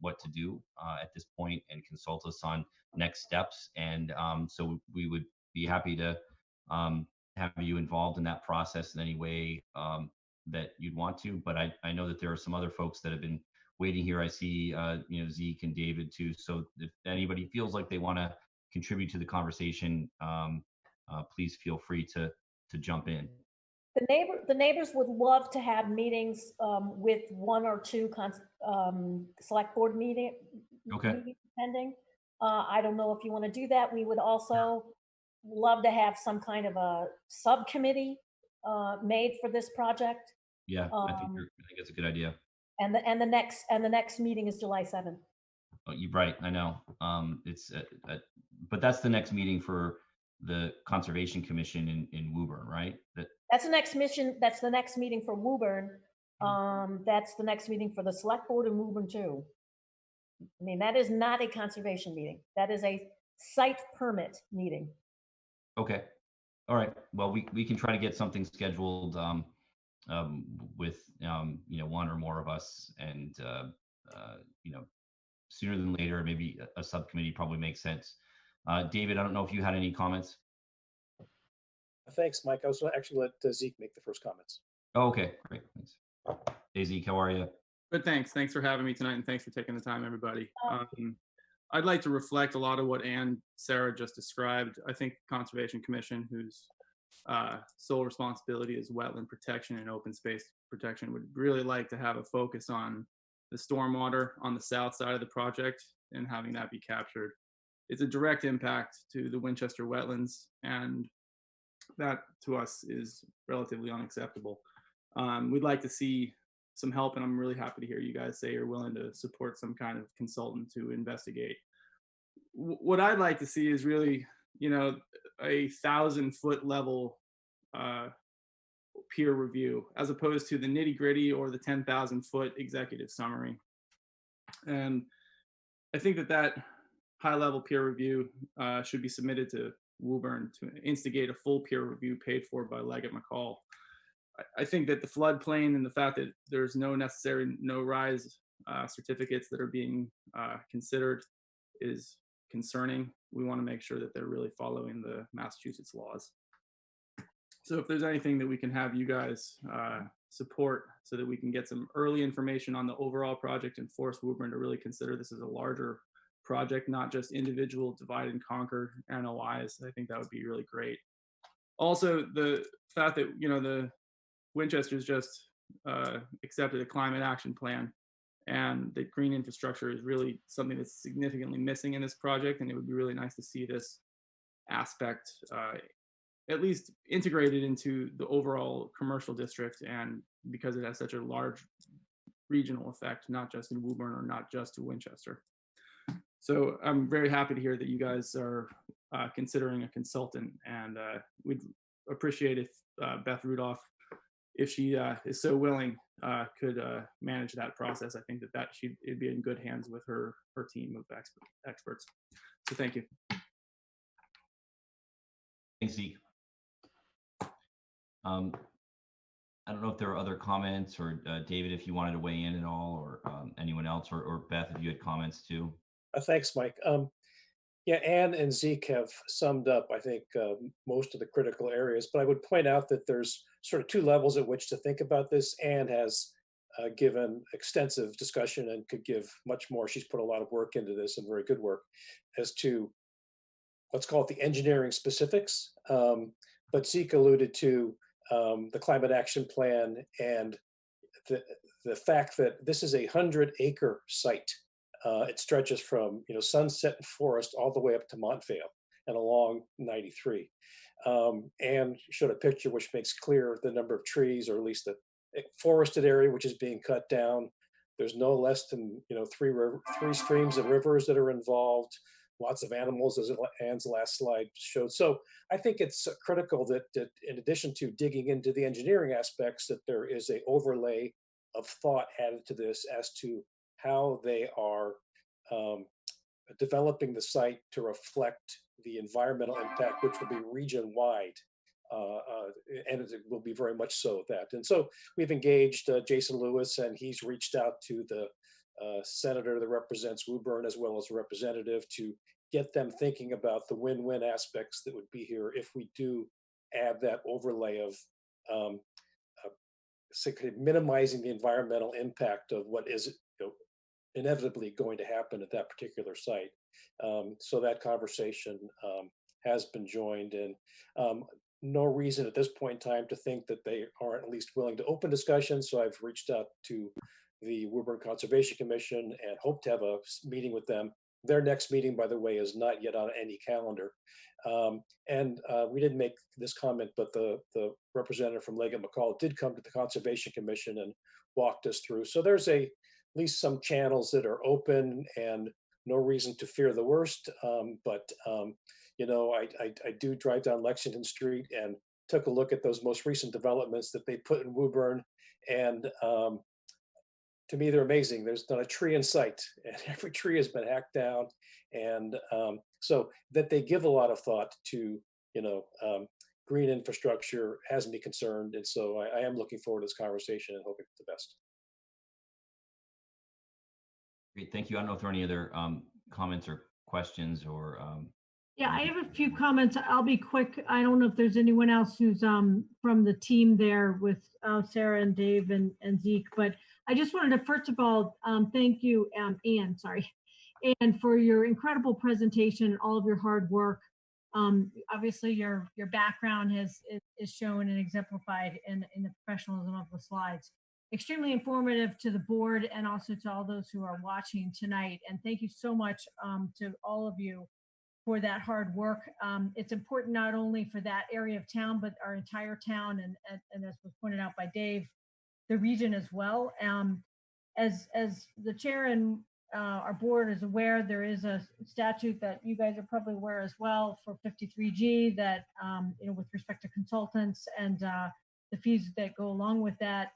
S1: what to do at this point and consult us on next steps. And so we would be happy to have you involved in that process in any way that you'd want to. But I know that there are some other folks that have been waiting here. I see, Zeke and David too. So if anybody feels like they want to contribute to the conversation, please feel free to jump in.
S14: The neighbors would love to have meetings with one or two select board meetings pending. I don't know if you want to do that. We would also love to have some kind of a subcommittee made for this project.
S1: Yeah, I think it's a good idea.
S14: And the next meeting is July 7th.
S1: Oh, you're right. I know. But that's the next meeting for the Conservation Commission in Woburn, right?
S14: That's the next mission. That's the next meeting for Woburn. That's the next meeting for the select board in Woburn too. I mean, that is not a conservation meeting. That is a site permit meeting.
S1: Okay. All right. Well, we can try to get something scheduled with one or more of us, and sooner than later. Maybe a subcommittee probably makes sense. David, I don't know if you had any comments.
S16: Thanks, Mike. I was actually let Zeke make the first comments.
S1: Oh, okay, great. Thanks. Hey, Zeke, how are you?
S17: Good, thanks. Thanks for having me tonight, and thanks for taking the time, everybody. I'd like to reflect a lot of what Sarah just described. I think Conservation Commission, whose sole responsibility is wetland protection and open space protection, would really like to have a focus on the stormwater on the south side of the project and having that be captured. It's a direct impact to the Winchester wetlands, and that to us is relatively unacceptable. We'd like to see some help, and I'm really happy to hear you guys say you're willing to support some kind of consultant to investigate. What I'd like to see is really, a 1,000-foot level peer review, as opposed to the nitty-gritty or the 10,000-foot executive summary. And I think that high-level peer review should be submitted to Woburn to instigate a full peer review paid for by Leggett McCall. I think that the floodplain and the fact that there's no necessary no-rise certificates that are being considered is concerning. We want to make sure that they're really following the Massachusetts laws. So if there's anything that we can have you guys support so that we can get some early information on the overall project and force Woburn to really consider this as a larger project, not just individual divide and conquer NOIs, I think that would be really great. Also, the fact that, the Winchester's just accepted a climate action plan, and that green infrastructure is really something that's significantly missing in this project, and it would be really nice to see this aspect at least integrated into the overall commercial district, and because it has such a large regional effect, not just in Woburn or not just to Winchester. So I'm very happy to hear that you guys are considering a consultant, and we'd appreciate if Beth Rudolph, if she is so willing, could manage that process. I think that it'd be in good hands with her team of experts. So thank you.
S1: Thanks, Zeke. I don't know if there are other comments, or David, if you wanted to weigh in at all, or anyone else, or Beth, if you had comments too.
S16: Thanks, Mike. Yeah, Anne and Zeke have summed up, I think, most of the critical areas, but I would point out that there's sort of two levels at which to think about this. Anne has given extensive discussion and could give much more. She's put a lot of work into this, and very good work, as to, let's call it the engineering specifics. But Zeke alluded to the climate action plan and the fact that this is a 100-acre site. It stretches from Sunset and Forest all the way up to Montvale. and along 93. And showed a picture which makes clear the number of trees, or at least the forested area which is being cut down. There's no less than three streams and rivers that are involved. Lots of animals, as Anne's last slide showed. So I think it's critical that in addition to digging into the engineering aspects, that there is a overlay of thought added to this as to how they are developing the site to reflect the environmental impact, which will be region-wide. And it will be very much so that. And so we've engaged Jason Lewis, and he's reached out to the senator that represents Woburn, as well as a representative, to get them thinking about the win-win aspects that would be here if we do add that overlay of minimizing the environmental impact of what is inevitably going to happen at that particular site. So that conversation has been joined, and no reason at this point in time to think that they aren't at least willing to open discussions. So I've reached out to the Woburn Conservation Commission and hope to have a meeting with them. Their next meeting, by the way, is not yet on any calendar. We didn't make this comment, but the representative from Leggett McCall did come to the Conservation Commission and walked us through. So there's at least some channels that are open, and no reason to fear the worst. I do drive down Lexington Street and took a look at those most recent developments that they put in Woburn, and to me, they're amazing. There's not a tree in sight, and every tree has been hacked down. And so that they give a lot of thought to, green infrastructure has me concerned. And so I am looking forward to this conversation and hoping for the best.
S1: Great, thank you. I don't know if there are any other comments or questions or.
S3: Yeah, I have a few comments. I'll be quick. I don't know if there's anyone else who's from the team there with Sarah and Dave and Zeke, but I just wanted to first of all thank you, Anne, and for your incredible presentation and all of your hard work. Obviously, your background is shown and exemplified in the professionalism of the slides. Extremely informative to the board and also to all those who are watching tonight. And thank you so much to all of you for that hard work. It's important not only for that area of town, but our entire town, and as was pointed out by Dave, the region as well. As the chair and our board is aware, there is a statute that you guys are probably aware as well for 53G that, with respect to consultants and the fees that go along with that,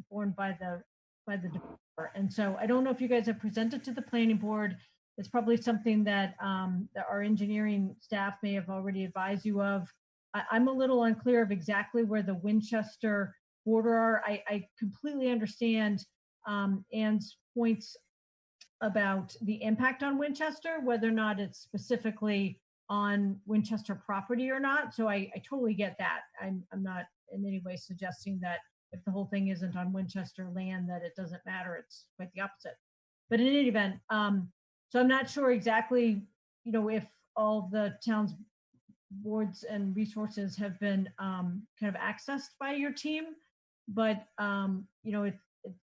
S3: borne by the developer. And so I don't know if you guys have presented to the planning board. It's probably something that our engineering staff may have already advised you of. I'm a little unclear of exactly where the Winchester border are. I completely understand Anne's points about the impact on Winchester, whether or not it's specifically on Winchester property or not. So I totally get that. I'm not in any way suggesting that if the whole thing isn't on Winchester land, that it doesn't matter. It's quite the opposite. But in any event, so I'm not sure exactly, if all the town's boards and resources have been kind of accessed by your team, but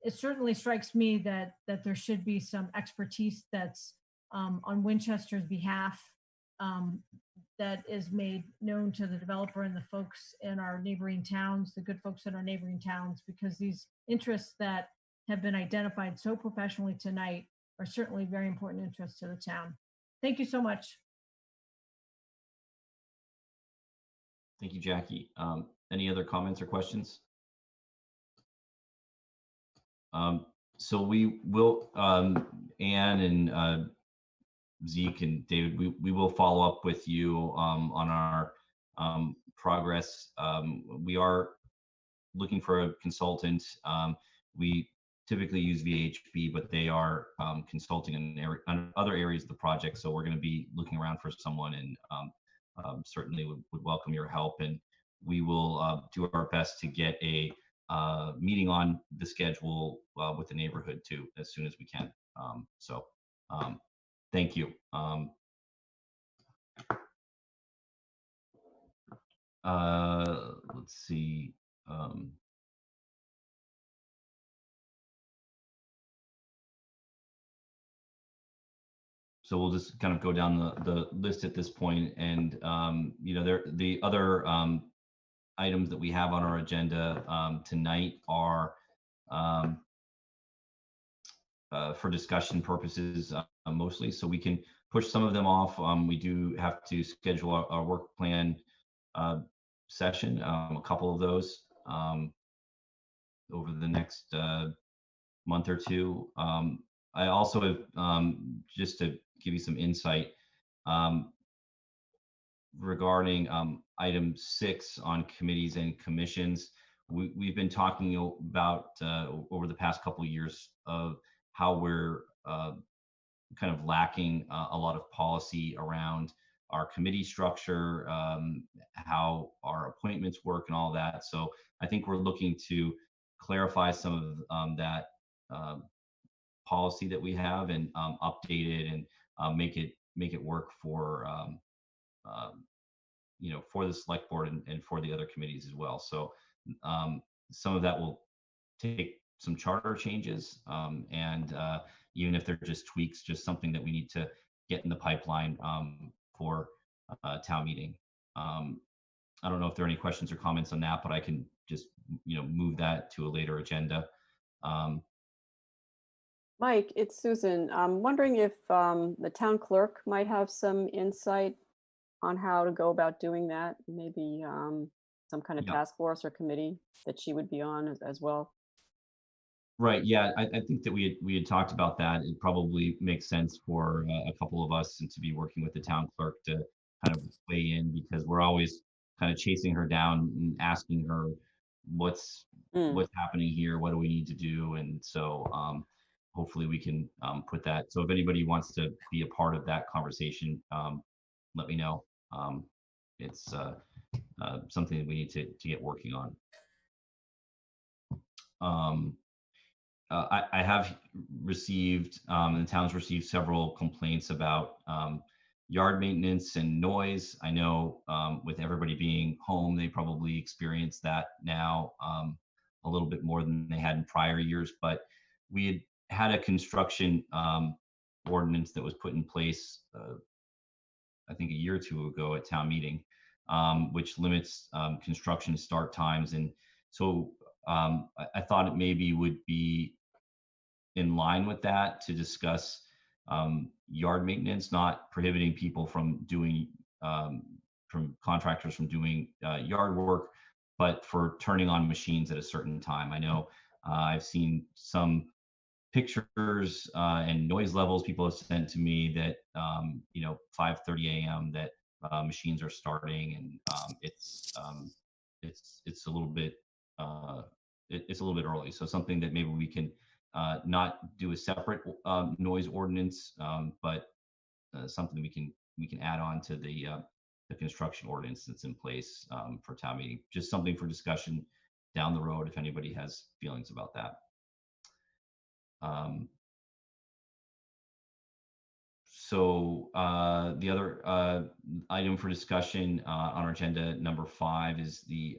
S3: it certainly strikes me that there should be some expertise that's on Winchester's behalf that is made known to the developer and the folks in our neighboring towns, the good folks in our neighboring towns, because these interests that have been identified so professionally tonight are certainly very important interests to the town. Thank you so much.
S1: Thank you, Jackie. Any other comments or questions? So we will, Anne and Zeke and David, we will follow up with you on our progress. We are looking for a consultant. We typically use VHB, but they are consulting in other areas of the project. So we're going to be looking around for someone, and certainly would welcome your help. And we will do our best to get a meeting on the schedule with the neighborhood too, as soon as we can. Thank you. Let's see. So we'll just kind of go down the list at this point, and the other items that we have on our agenda tonight are for discussion purposes mostly, so we can push some of them off. We do have to schedule our work plan session, a couple of those over the next month or two. I also have, just to give you some insight, regarding item 6 on committees and commissions. We've been talking about over the past couple of years of how we're kind of lacking a lot of policy around our committee structure, how our appointments work and all that. So I think we're looking to clarify some of that policy that we have and update it and make it work for for the select board and for the other committees as well. So some of that will take some charter changes, and even if they're just tweaks, just something that we need to get in the pipeline for town meeting. I don't know if there are any questions or comments on that, but I can just move that to a later agenda.
S5: Mike, it's Susan. I'm wondering if the town clerk might have some insight on how to go about doing that. Maybe some kind of task force or committee that she would be on as well.
S1: Right. Yeah, I think that we had talked about that. It probably makes sense for a couple of us and to be working with the town clerk to kind of weigh in, because we're always kind of chasing her down and asking her what's happening here, what do we need to do, and so hopefully we can put that. So if anybody wants to be a part of that conversation, let me know. It's something that we need to get working on. I have received, and the town's received several complaints about yard maintenance and noise. I know with everybody being home, they probably experience that now a little bit more than they had in prior years, but we had a construction ordinance that was put in place, I think a year or two ago at town meeting, which limits construction start times. And so I thought it maybe would be in line with that to discuss yard maintenance, not prohibiting people from doing, from contractors from doing yard work, but for turning on machines at a certain time. I know I've seen some pictures and noise levels people have sent to me that 5:30 a.m. that machines are starting, and it's a little bit it's a little bit early. So something that maybe we can not do a separate noise ordinance, but something we can add on to the construction ordinance that's in place for town meeting. Just something for discussion down the road if anybody has feelings about that. So the other item for discussion on our agenda, number 5, is the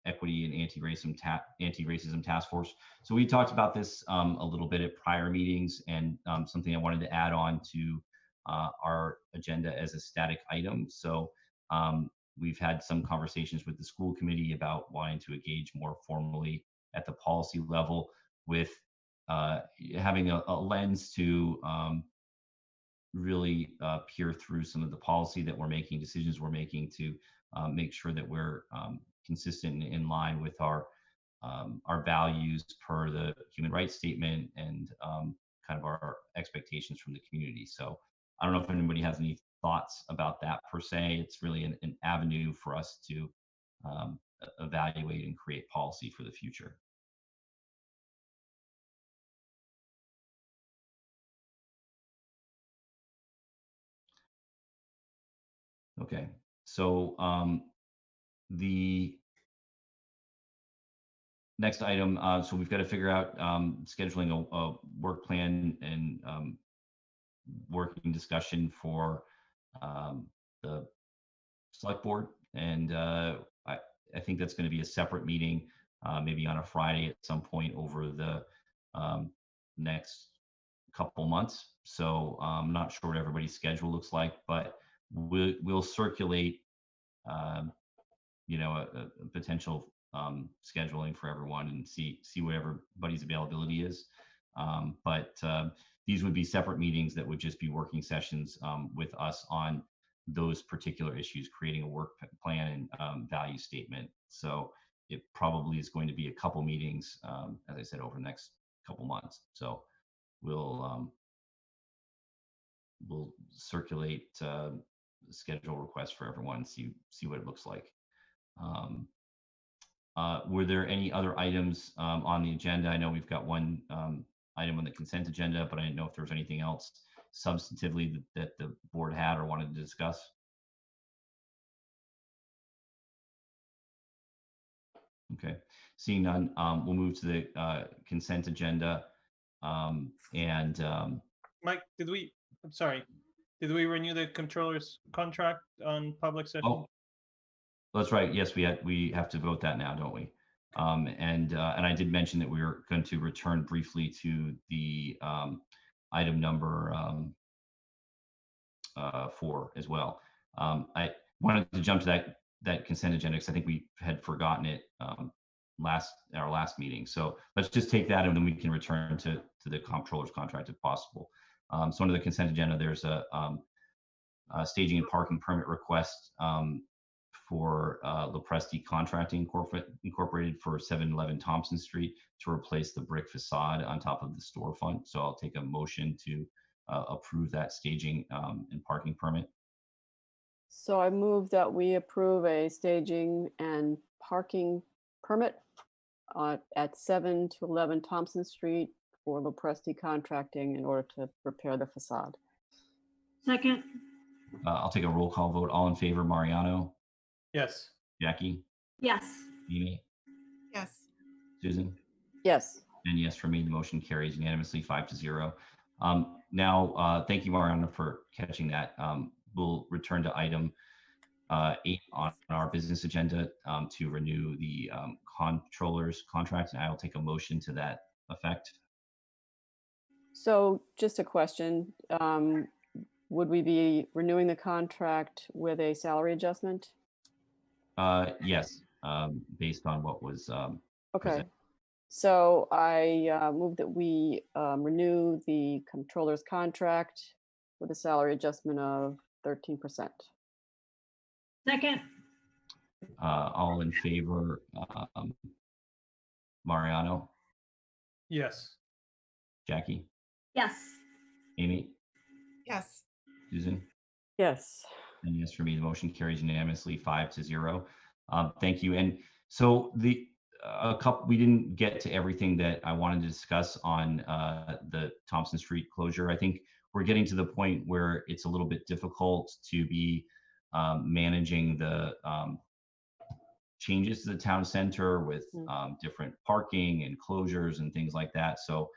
S1: Equity and Anti-Racism Task Force. So we talked about this a little bit at prior meetings, and something I wanted to add on to our agenda as a static item. So we've had some conversations with the school committee about wanting to engage more formally at the policy level with having a lens to really peer through some of the policy that we're making, decisions we're making, to make sure that we're consistent and in line with our values per the human rights statement and kind of our expectations from the community. So I don't know if anybody has any thoughts about that per se. It's really an avenue for us to evaluate and create policy for the future. Okay, so the next item, so we've got to figure out scheduling a work plan and working discussion for the select board. And I think that's going to be a separate meeting, maybe on a Friday at some point over the next couple months. So I'm not sure what everybody's schedule looks like, but we'll circulate, you know, a potential scheduling for everyone and see what everybody's availability is. But these would be separate meetings that would just be working sessions with us on those particular issues, creating a work plan and value statement. So it probably is going to be a couple meetings, as I said, over the next couple months. So we'll circulate schedule requests for everyone, see what it looks like. Were there any other items on the agenda? I know we've got one item on the consent agenda, but I didn't know if there was anything else substantively that the board had or wanted to discuss. Okay, seeing none, we'll move to the consent agenda.
S2: Mike, did we renew the controller's contract on public session?
S1: Oh, that's right. Yes, we have to vote that now, don't we? And I did mention that we were going to return briefly to the item number 4 as well. I wanted to jump to that consent agenda because I think we had forgotten it our last meeting. So let's just take that and then we can return to the comptroller's contract if possible. So under the consent agenda, there's a staging and parking permit request for Lopresti Contracting Incorporated for 711 Thompson Street to replace the brick facade on top of the storefront. So I'll take a motion to approve that staging and parking permit.
S5: So I move that we approve a staging and parking permit at 7 to 11 Thompson Street for Lopresti Contracting in order to repair the facade.
S3: Second.
S1: I'll take a roll call vote. All in favor, Mariano?
S2: Yes.
S1: Jackie?
S3: Yes.
S1: Amy?
S9: Yes.
S1: Susan?
S5: Yes.
S1: And yes, for me, the motion carries unanimously 5-0. Now, thank you, Mariano, for catching that. We'll return to item 8 on our business agenda to renew the controller's contract, and I will take a motion to that effect.
S5: So just a question, would we be renewing the contract with a salary adjustment?
S1: Yes, based on what was
S5: Okay.
S1: presented.
S5: So I move that we renew the controller's contract with a salary adjustment of 13%.
S3: Second.
S1: All in favor, Mariano?
S2: Yes.
S1: Jackie?
S3: Yes.
S1: Amy?
S9: Yes.
S1: Susan?
S5: Yes.
S1: And yes, for me, the motion carries unanimously 5-0. Thank you. And so we didn't get to everything that I wanted to discuss on the Thompson Street closure. I think we're getting to the point where it's a little bit difficult to be managing the changes to the town center with different parking and closures and things like that. So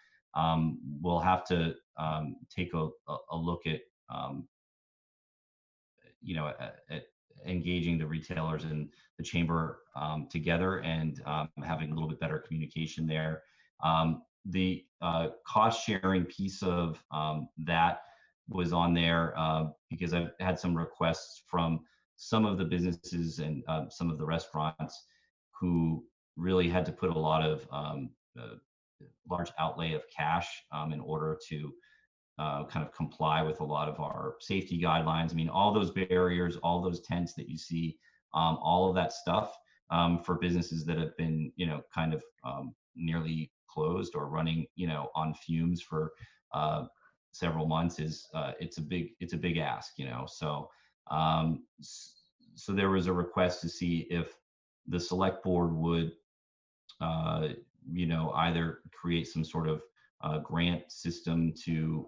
S1: we'll have to take a look at at engaging the retailers and the chamber together and having a little bit better communication there. The cost sharing piece of that was on there because I've had some requests from some of the businesses and some of the restaurants who really had to put a lot of large outlay of cash in order to kind of comply with a lot of our safety guidelines. I mean, all those barriers, all those tents that you see, all of that stuff for businesses that have been, kind of nearly closed or running, on fumes for several months is it's a big ask, So so there was a request to see if the select board would, either create some sort of grant system to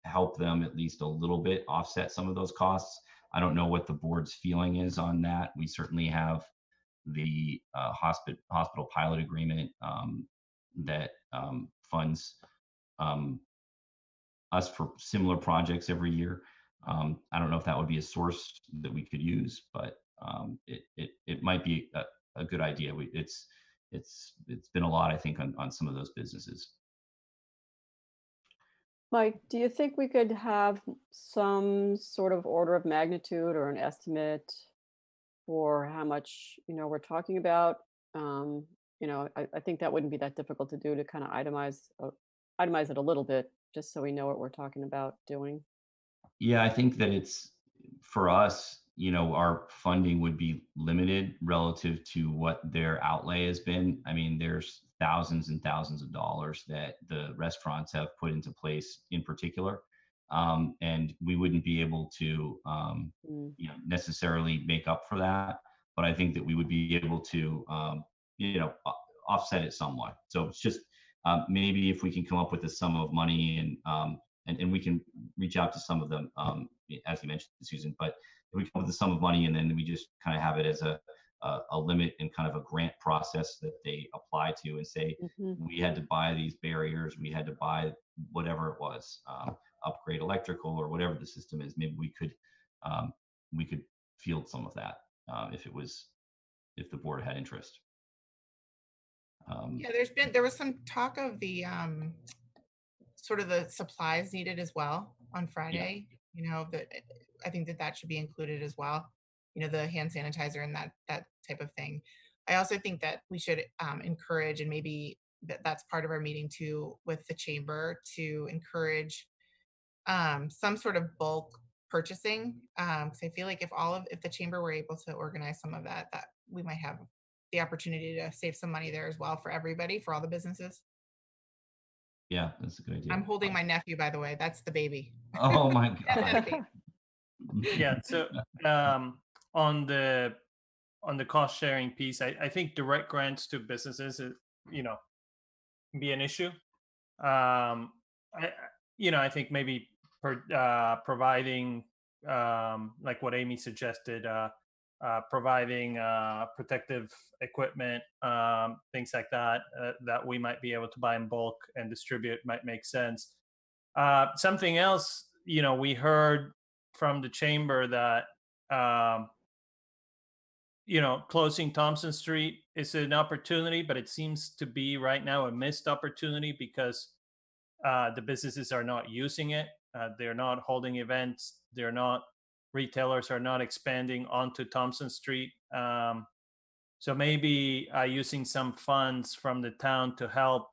S1: help them at least a little bit offset some of those costs. I don't know what the board's feeling is on that. We certainly have the hospital pilot agreement that funds us for similar projects every year. I don't know if that would be a source that we could use, but it might be a good idea. It's been a lot, I think, on some of those businesses.
S5: Mike, do you think we could have some sort of order of magnitude or an estimate for how much, we're talking about? I think that wouldn't be that difficult to do, to kind of itemize it a little bit, just so we know what we're talking about doing.
S1: Yeah, I think that it's for us, our funding would be limited relative to what their outlay has been. I mean, there's thousands and thousands of dollars that the restaurants have put into place in particular. And we wouldn't be able to, necessarily make up for that. But I think that we would be able to, offset it somewhat. So it's just maybe if we can come up with a sum of money and we can reach out to some of them, as you mentioned, Susan, but if we come up with a sum of money and then we just kind of have it as a limit and kind of a grant process that they apply to and say, we had to buy these barriers, we had to buy whatever it was, upgrade electrical or whatever the system is, maybe we could field some of that if the board had interest.
S9: Yeah, there was some talk of the sort of the supplies needed as well on Friday. That I think that should be included as well. The hand sanitizer and that type of thing. I also think that we should encourage, and maybe that's part of our meeting too with the chamber, to encourage some sort of bulk purchasing. Because I feel like if the chamber were able to organize some of that we might have the opportunity to save some money there as well for everybody, for all the businesses.
S1: Yeah, that's a good idea.
S9: I'm holding my nephew, by the way. That's the baby.
S1: Oh my God.
S2: Yeah. So on the cost sharing piece, I think direct grants to businesses, be an issue. I think maybe providing like what Amy suggested, providing protective equipment, things like that, that we might be able to buy in bulk and distribute might make sense. Something else, we heard from the chamber that, closing Thompson Street is an opportunity, but it seems to be right now a missed opportunity because the businesses are not using it. They're not holding events. Retailers are not expanding onto Thompson Street. So maybe using some funds from the town to help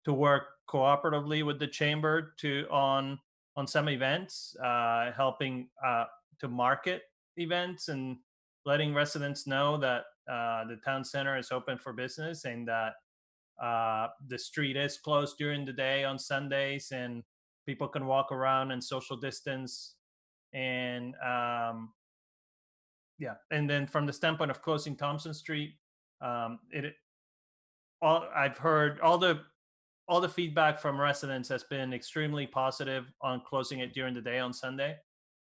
S2: to work cooperatively with the chamber on some events, helping to market events and letting residents know that the town center is open for business and that the street is closed during the day on Sundays and people can walk around and social distance. And and then from the standpoint of closing Thompson Street, I've heard all the feedback from residents has been extremely positive on closing it during the day on Sunday.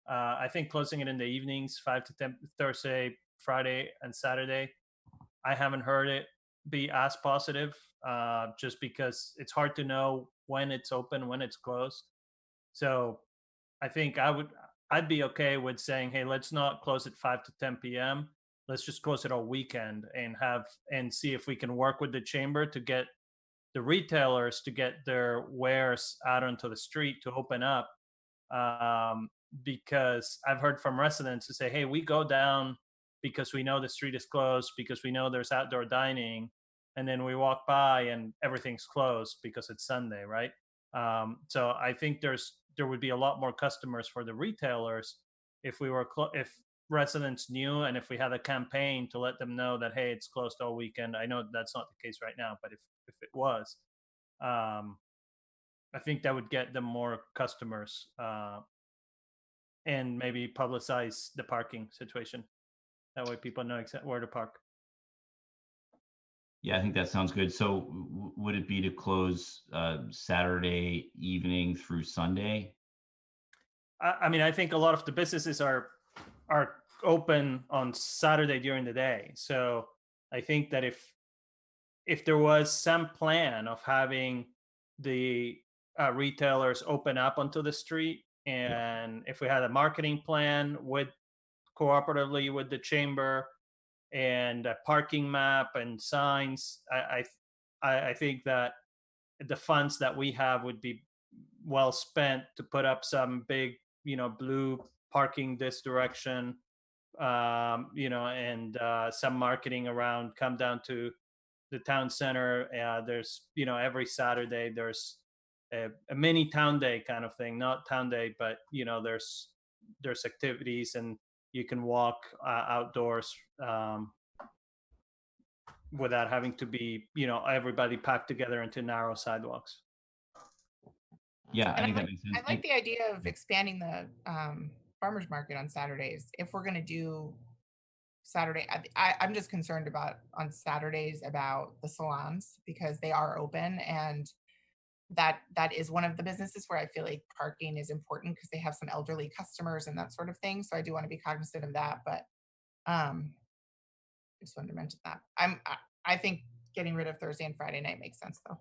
S2: I think closing it in the evenings, 5 to 10, Thursday, Friday, and Saturday, I haven't heard it be as positive, just because it's hard to know when it's open, when it's closed. So I think I'd be okay with saying, hey, let's not close at 5 to 10 p.m. Let's just close it all weekend and see if we can work with the chamber to get the retailers to get their wares out onto the street to open up. Because I've heard from residents who say, hey, we go down because we know the street is closed, because we know there's outdoor dining, and then we walk by and everything's closed because it's Sunday, right? So I think there would be a lot more customers for the retailers if we were if residents knew, and if we had a campaign to let them know that, hey, it's closed all weekend. I know that's not the case right now, but if it was, I think that would get them more customers, and maybe publicize the parking situation. That way people know exactly where to park.
S1: Yeah, I think that sounds good. So would it be to close Saturday evening through Sunday?
S2: I mean, I think a lot of the businesses are open on Saturday during the day. So I think that if there was some plan of having the retailers open up onto the street, and if we had a marketing plan cooperatively with the chamber and a parking map and signs, I think that the funds that we have would be well spent to put up some big, blue parking this direction, and some marketing around, come down to the town center. There's, every Saturday there's a mini town day kind of thing, not town day, but there's activities, and you can walk outdoors without having to be, everybody packed together into narrow sidewalks.
S1: Yeah, I
S9: And
S1: think that makes sense.
S9: I like the idea of expanding the farmers market on Saturdays. If we're going to do Saturday, I'm just concerned about on Saturdays about the salons, because they are open, and that is one of the businesses where I feel like parking is important, because they have some elderly customers and that sort of thing. So I do want to be cognizant of that. But I just wanted to mention that. I think getting rid of Thursday and Friday night makes sense, though.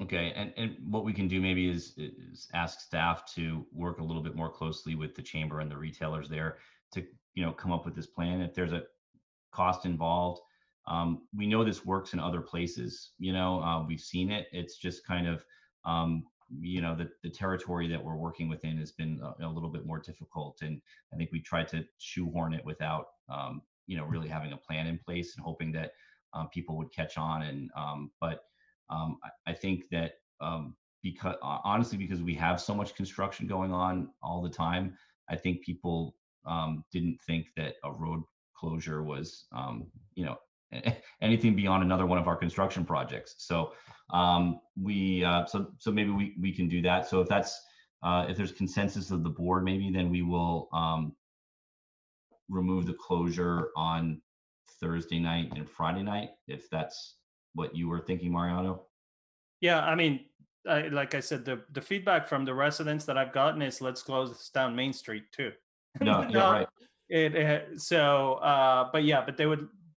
S1: Okay, and what we can do maybe is ask staff to work a little bit more closely with the chamber and the retailers there to come up with this plan. If there's a cost involved, we know this works in other places. We've seen it. It's just kind of the territory that we're working within has been a little bit more difficult, and I think we tried to shoehorn it without really having a plan in place and hoping that people would catch on. And I think that because we have so much construction going on all the time, I think people didn't think that a road closure was anything beyond another one of our construction projects. So so maybe we can do that. So if there's consensus of the board, maybe then we will remove the closure on Thursday night and Friday night, if that's what you were thinking, Mariano.
S2: Yeah, I mean, like I said, the feedback from the residents that I've gotten is, let's close down Main Street too.
S1: No, yeah, right.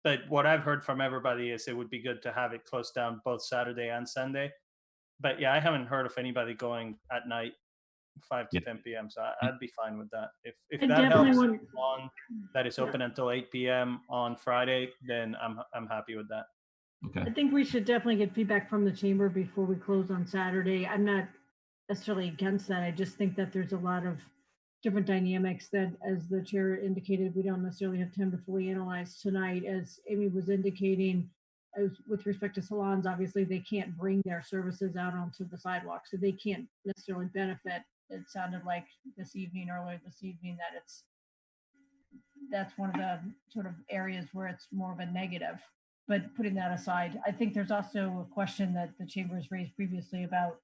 S2: But what I've heard from everybody is it would be good to have it closed down both Saturday and Sunday. But yeah, I haven't heard of anybody going at night 5 to 10 p.m. So I'd be fine with that. If that helps one that is open until 8 p.m. on Friday, then I'm happy with that.
S1: Okay.
S3: I think we should definitely get feedback from the chamber before we close on Saturday. I'm not necessarily against that. I just think that there's a lot of different dynamics that, as the chair indicated, we don't necessarily have time to fully analyze tonight. As Amy was indicating, with respect to salons, obviously they can't bring their services out onto the sidewalk, so they can't necessarily benefit. It sounded like earlier this evening, that that's one of the sort of areas where it's more of a negative. But putting that aside, I think there's also a question that the chamber has raised previously about,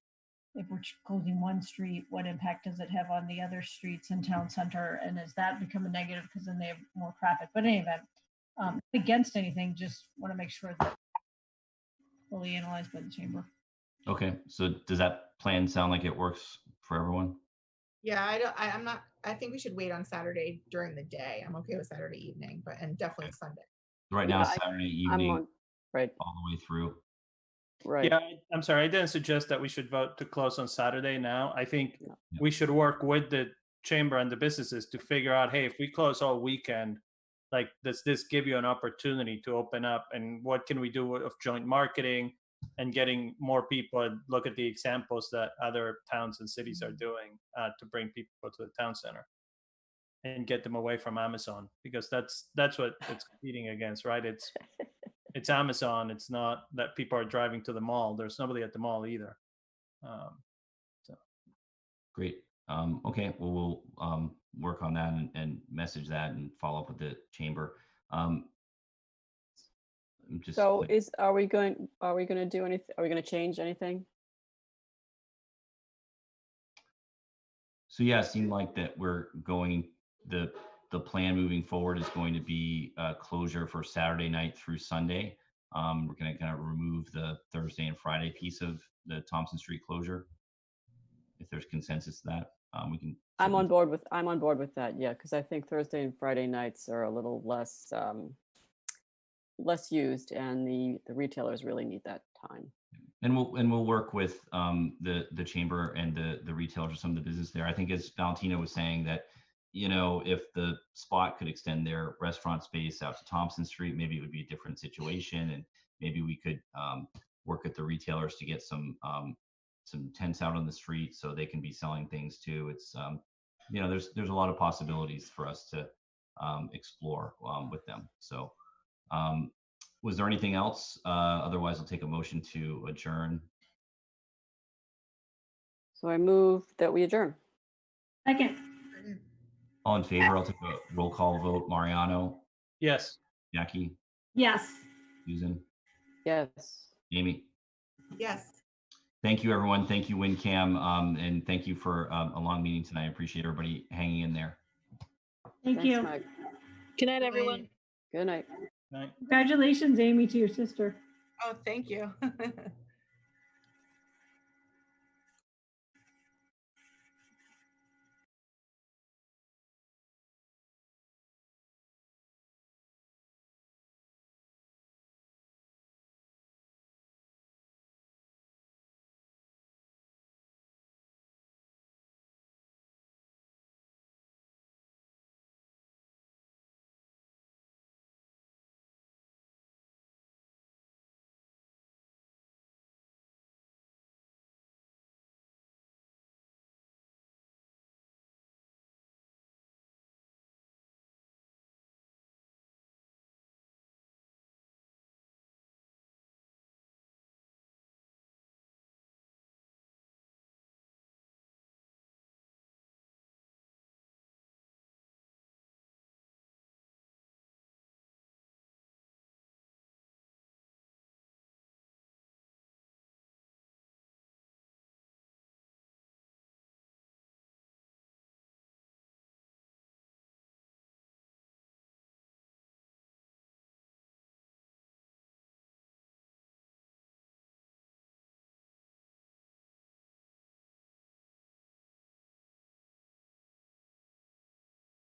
S3: if we're closing one street, what impact does it have on the other streets in town center? And does that become a negative because then they have more traffic? But in any event, against anything, just want to make sure that fully analyzed by the chamber.
S1: Okay, so does that plan sound like it works for everyone?
S9: Yeah, I think we should wait on Saturday during the day. I'm okay with Saturday evening, and definitely Sunday.
S1: Right now, Saturday evening,
S5: right
S1: all the way through.
S5: Right.
S2: Yeah, I'm sorry. I didn't suggest that we should vote to close on Saturday now. I think we should work with the chamber and the businesses to figure out, hey, if we close all weekend, like, does this give you an opportunity to open up? And what can we do of joint marketing and getting more people and look at the examples that other towns and cities are doing to bring people to the town center and get them away from Amazon, because that's what it's competing against, right? It's Amazon. It's not that people are driving to the mall. There's nobody at the mall either.
S1: Great. Okay. Well, we'll work on that and message that and follow up with the chamber.
S5: Are we going to do anything? Are we going to change anything?
S1: So yeah, it seemed like that we're going, the plan moving forward is going to be closure for Saturday night through Sunday. We're going to kind of remove the Thursday and Friday piece of the Thompson Street closure. If there's consensus to that, we can.
S5: I'm on board with that. Yeah, because I think Thursday and Friday nights are a little less used, and the retailers really need that time.
S1: And we'll work with the chamber and the retailers or some of the business there. I think, as Valentina was saying, that if the Spot could extend their restaurant space out to Thompson Street, maybe it would be a different situation, and maybe we could work with the retailers to get some some tents out on the street so they can be selling things too. It's there's a lot of possibilities for us to explore with them. So was there anything else? Otherwise, I'll take a motion to adjourn.
S5: So I move that we adjourn.
S3: Second.
S1: All in favor? I'll take a roll call vote. Mariano,
S2: Yes.
S1: Jackie,
S3: Yes.
S1: Susan,
S5: Yes.
S1: Amy.
S9: Yes.
S1: Thank you, everyone. Thank you, WinCam, and thank you for a long meeting tonight. I appreciate everybody hanging in there.
S3: Thank
S5: Thanks,
S3: you.
S5: Mike.
S4: Good night, everyone.
S5: Good night.
S2: Night.
S3: Congratulations, Amy, to your sister.
S9: Oh, thank you.